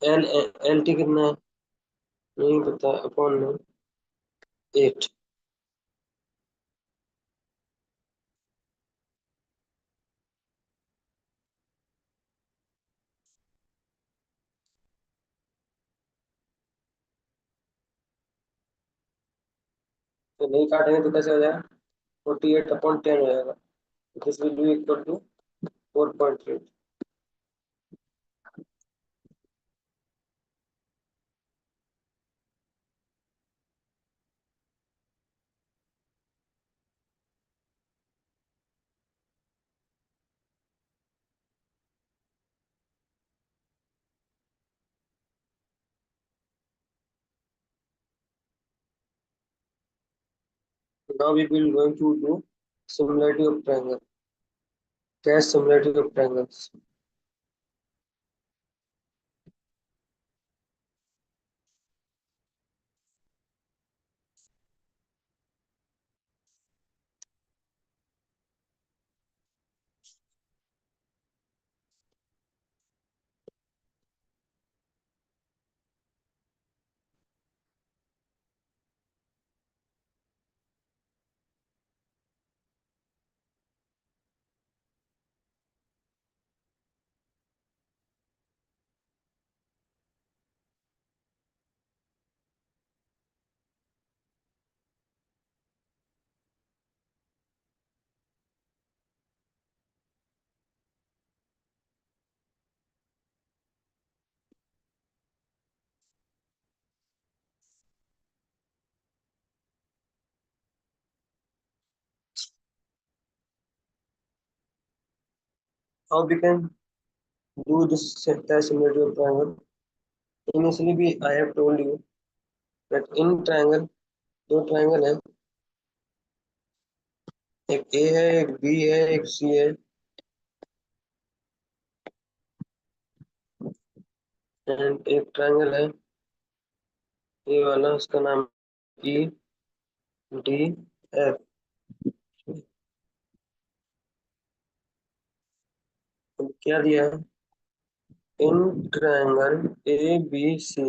L LT कितना है नहीं पता, अपॉन में 8. तो नहीं काटेंगे तो कैसे हो जाएगा? 48/10 हो जाएगा। This will be equal to 4.3। Now we will going to do similarity of triangle. Test similarity of triangles. How we can do this test similarity of triangle? Initially, I have told you that in triangle दो triangle है, एक ए है, एक B है, एक सी है, and एक triangle है ये वाला, उसका नाम ई डी एफ। क्या दिया है? In triangle A B C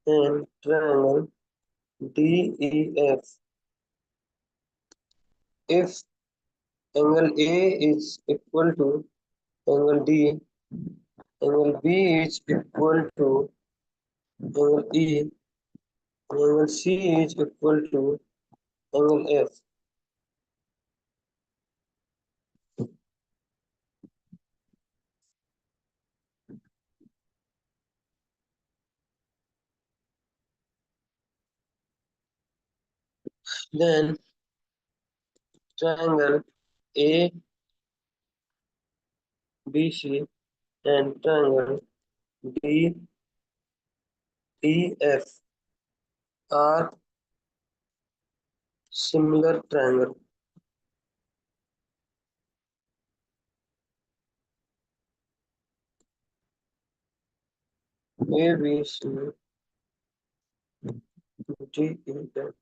and triangle D E F, if angle A is equal to angle D, angle B is equal to angle E, angle C is equal to angle F, then triangle ABC and triangle DEF are similar triangle. ABC DEF.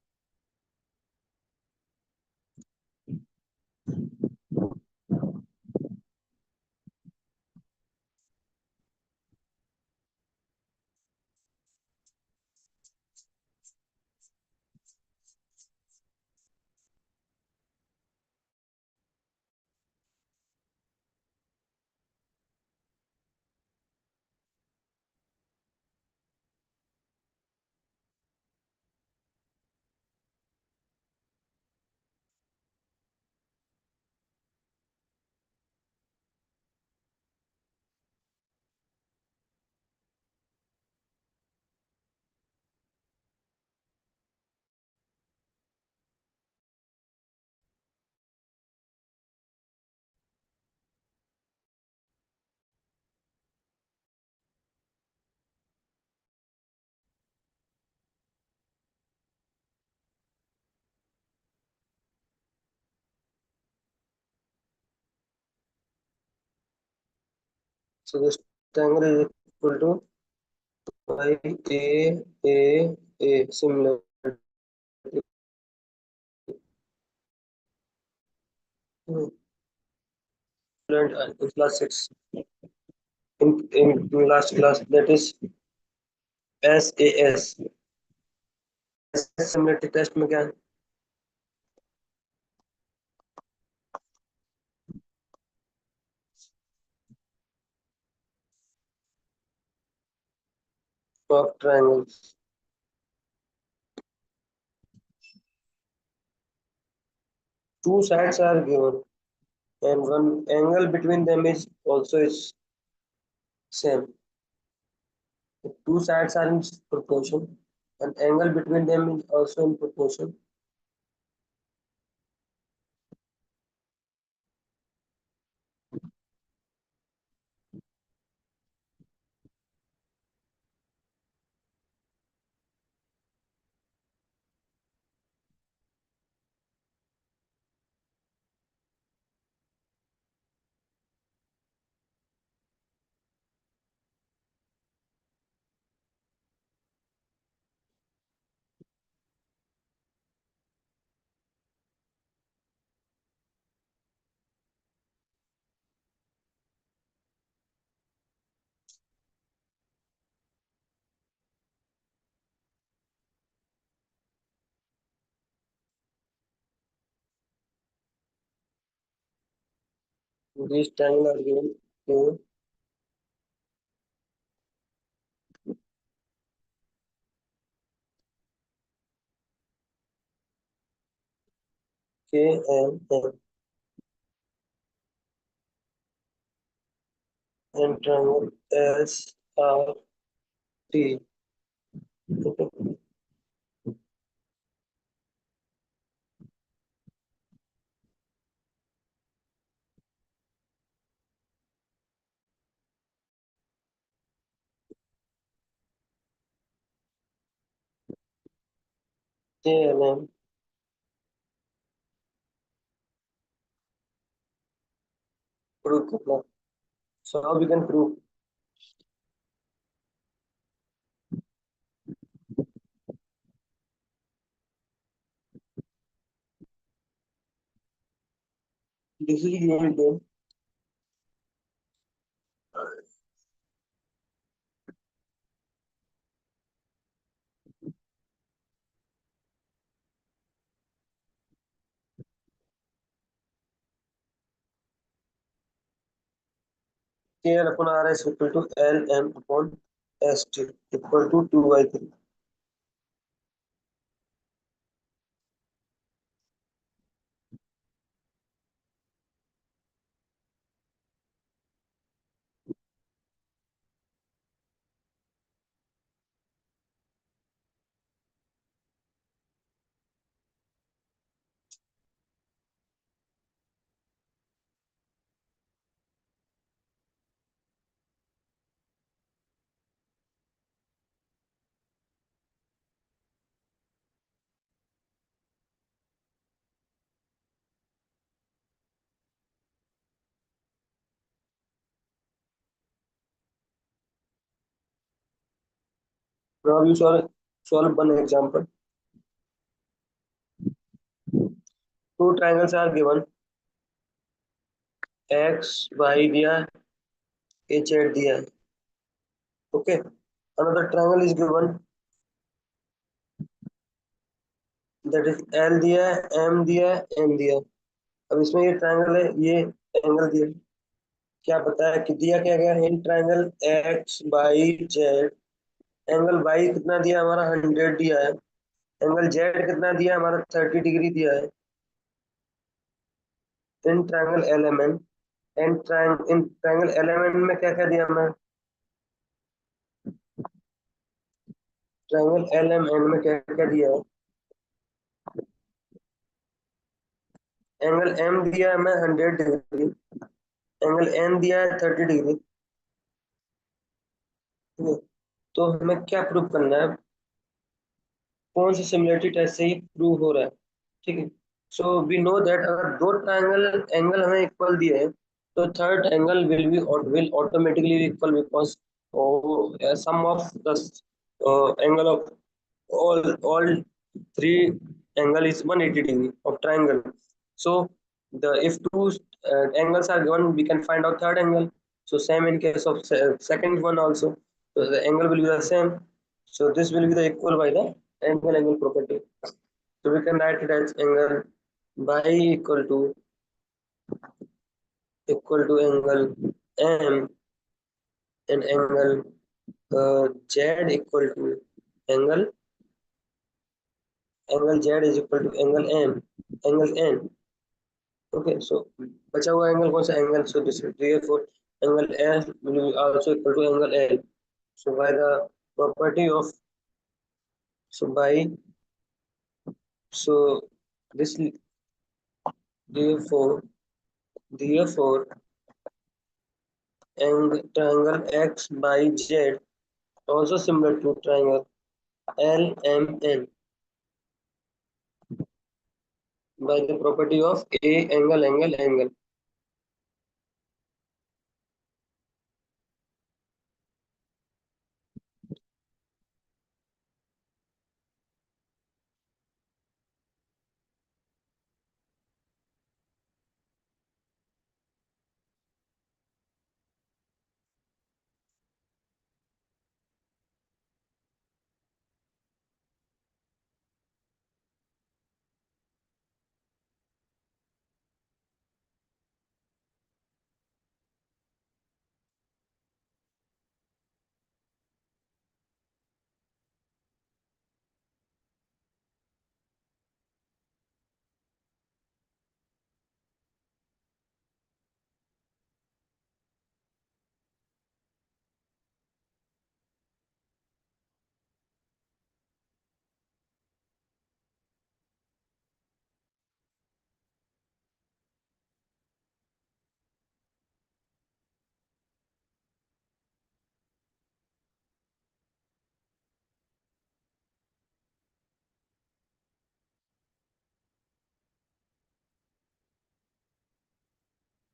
So this triangle is equal to A similar in class 6, in last class, that is SAS similarity test में क्या है? of triangles. Two sides are given and one angle between them is also is same. If two sides are in proportion, an angle between them is also in proportion. These triangles are given to K and triangle S R T. K and M. Prove करना. So how we can prove? This is given to K L upon R is equal to L M upon S T equal to 2 by 3. Now you solve one example. Two triangles are given. X, Y दिया है, H, Z दिया है. Okay. Another triangle is given. That is L दिया है, M दिया है, N दिया है. अब इसमें ये ट्रायंगल है, ये एंगल दिया है. क्या पता है कि दिया क्या गया है in triangle X Y Z. Angle Y कितना दिया हमारा 100 दिया है. एंगल जेड कितना दिया हमारा 30 डिग्री दिया है. In triangle L M N and in triangle L M N में क्या क्या दिया हमें. ट्रायंगल एल एम एन में क्या क्या दिया है. एंगल एम दिया है हमें 100 डिग्री. एंगल एन दिया है 30 डिग्री. ठीक है. तो हमें क्या प्रूव करना है. कौन सी सिमिलरिटी टेस्ट से ही प्रूव हो रहा है. ठीक है. सो वी नो दैट अगर दो ट्रायंगल एंगल हमें इक्वल दिए हैं तो third angle will automatically equal because sum of the angle of all three angle is 180 degree of triangle. So the if two angles are given, we can find out third angle. So same in case of second one also. So the angle will be the same. So this will be the equal by the angle property. So we can write it as angle by equal to angle M and angle Z equal to angle angle Z is equal to angle N. Okay, so बचा हुआ angle कौन सा angle, so this is therefore angle F will be also equal to angle L. So by the property of so by so this therefore therefore triangle X by Z also similar to triangle LMN by the property of A angle.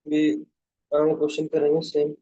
भी आगे question करेंगे same.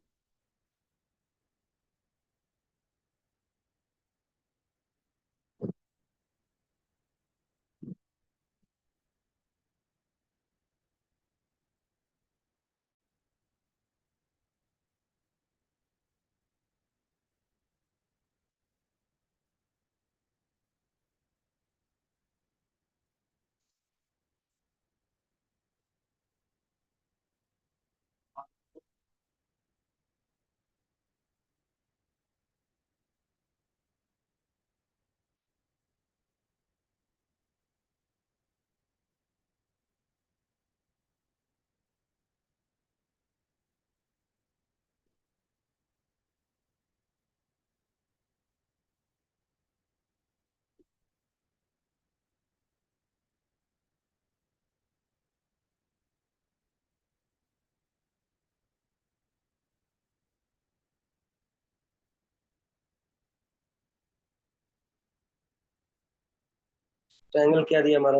Triangle क्या दिया हमारा,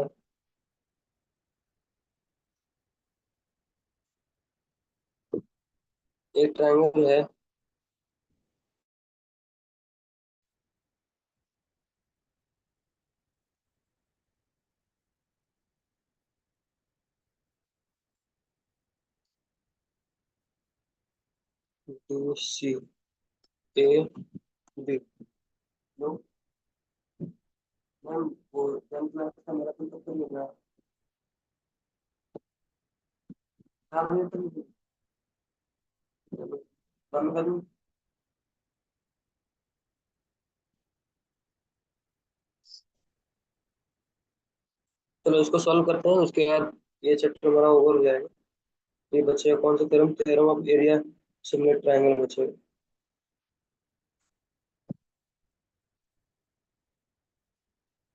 एक triangle है D C A B. No ma'am, वो 10th class का मेरा तो कर लेना। हाँ भैया, चलो बंद कर दूं? चलो इसको सॉल्व करते हैं, उसके बाद ये चैप्टर हमारा ओवर हो जाएगा। ये बचेगा कौन सा theorem, theorem of area similar triangle बचेगा।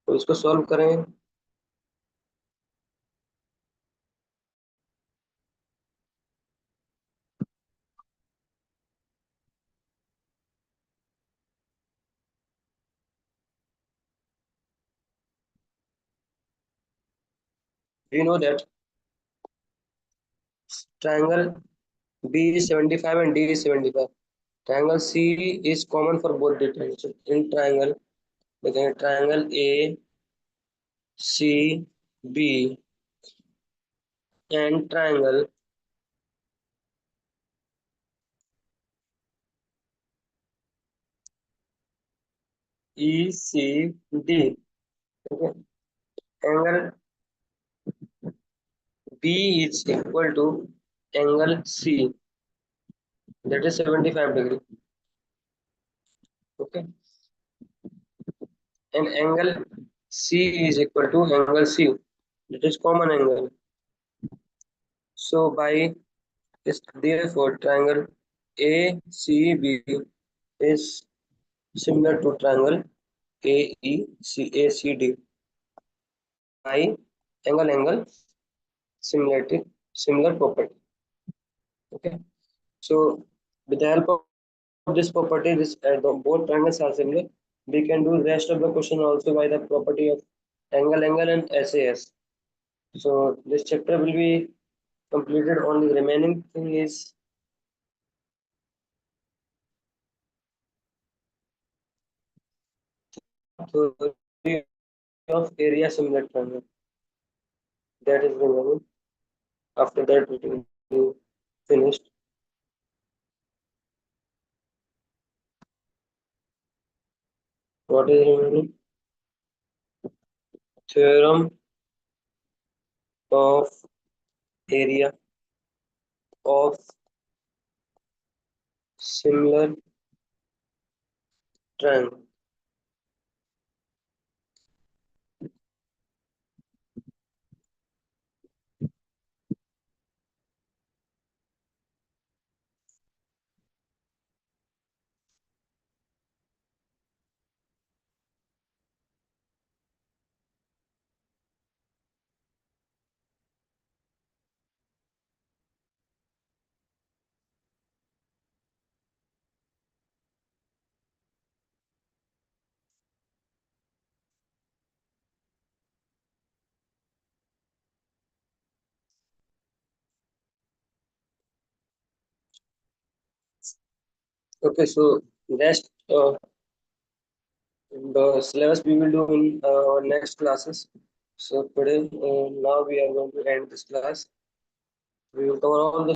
तो इसको सॉल्व करें। We know that triangle B is 75 and D is 75. Triangle C is common for both the triangles. So in triangle, again triangle A, C, B and triangle E, C, D. Okay. Angle B is equal to angle C, that is 75 degree. Okay, and angle C is equal to angle C. That is common angle. So by this, therefore, triangle ACB is similar to triangle AECACD by angle similarity similar property. Okay, so with the help of this property, both triangles are similar. We can do rest of the question also by the property of angle and SAS. So this chapter will be completed. Only the remaining thing is theory of area similar triangle. That is remaining. After that, it will be finished. What is remaining? Theorem of area of similar triangle. Okay, so rest the syllabus we will do in our next classes. So today, now we are going to end this class. We will cover all the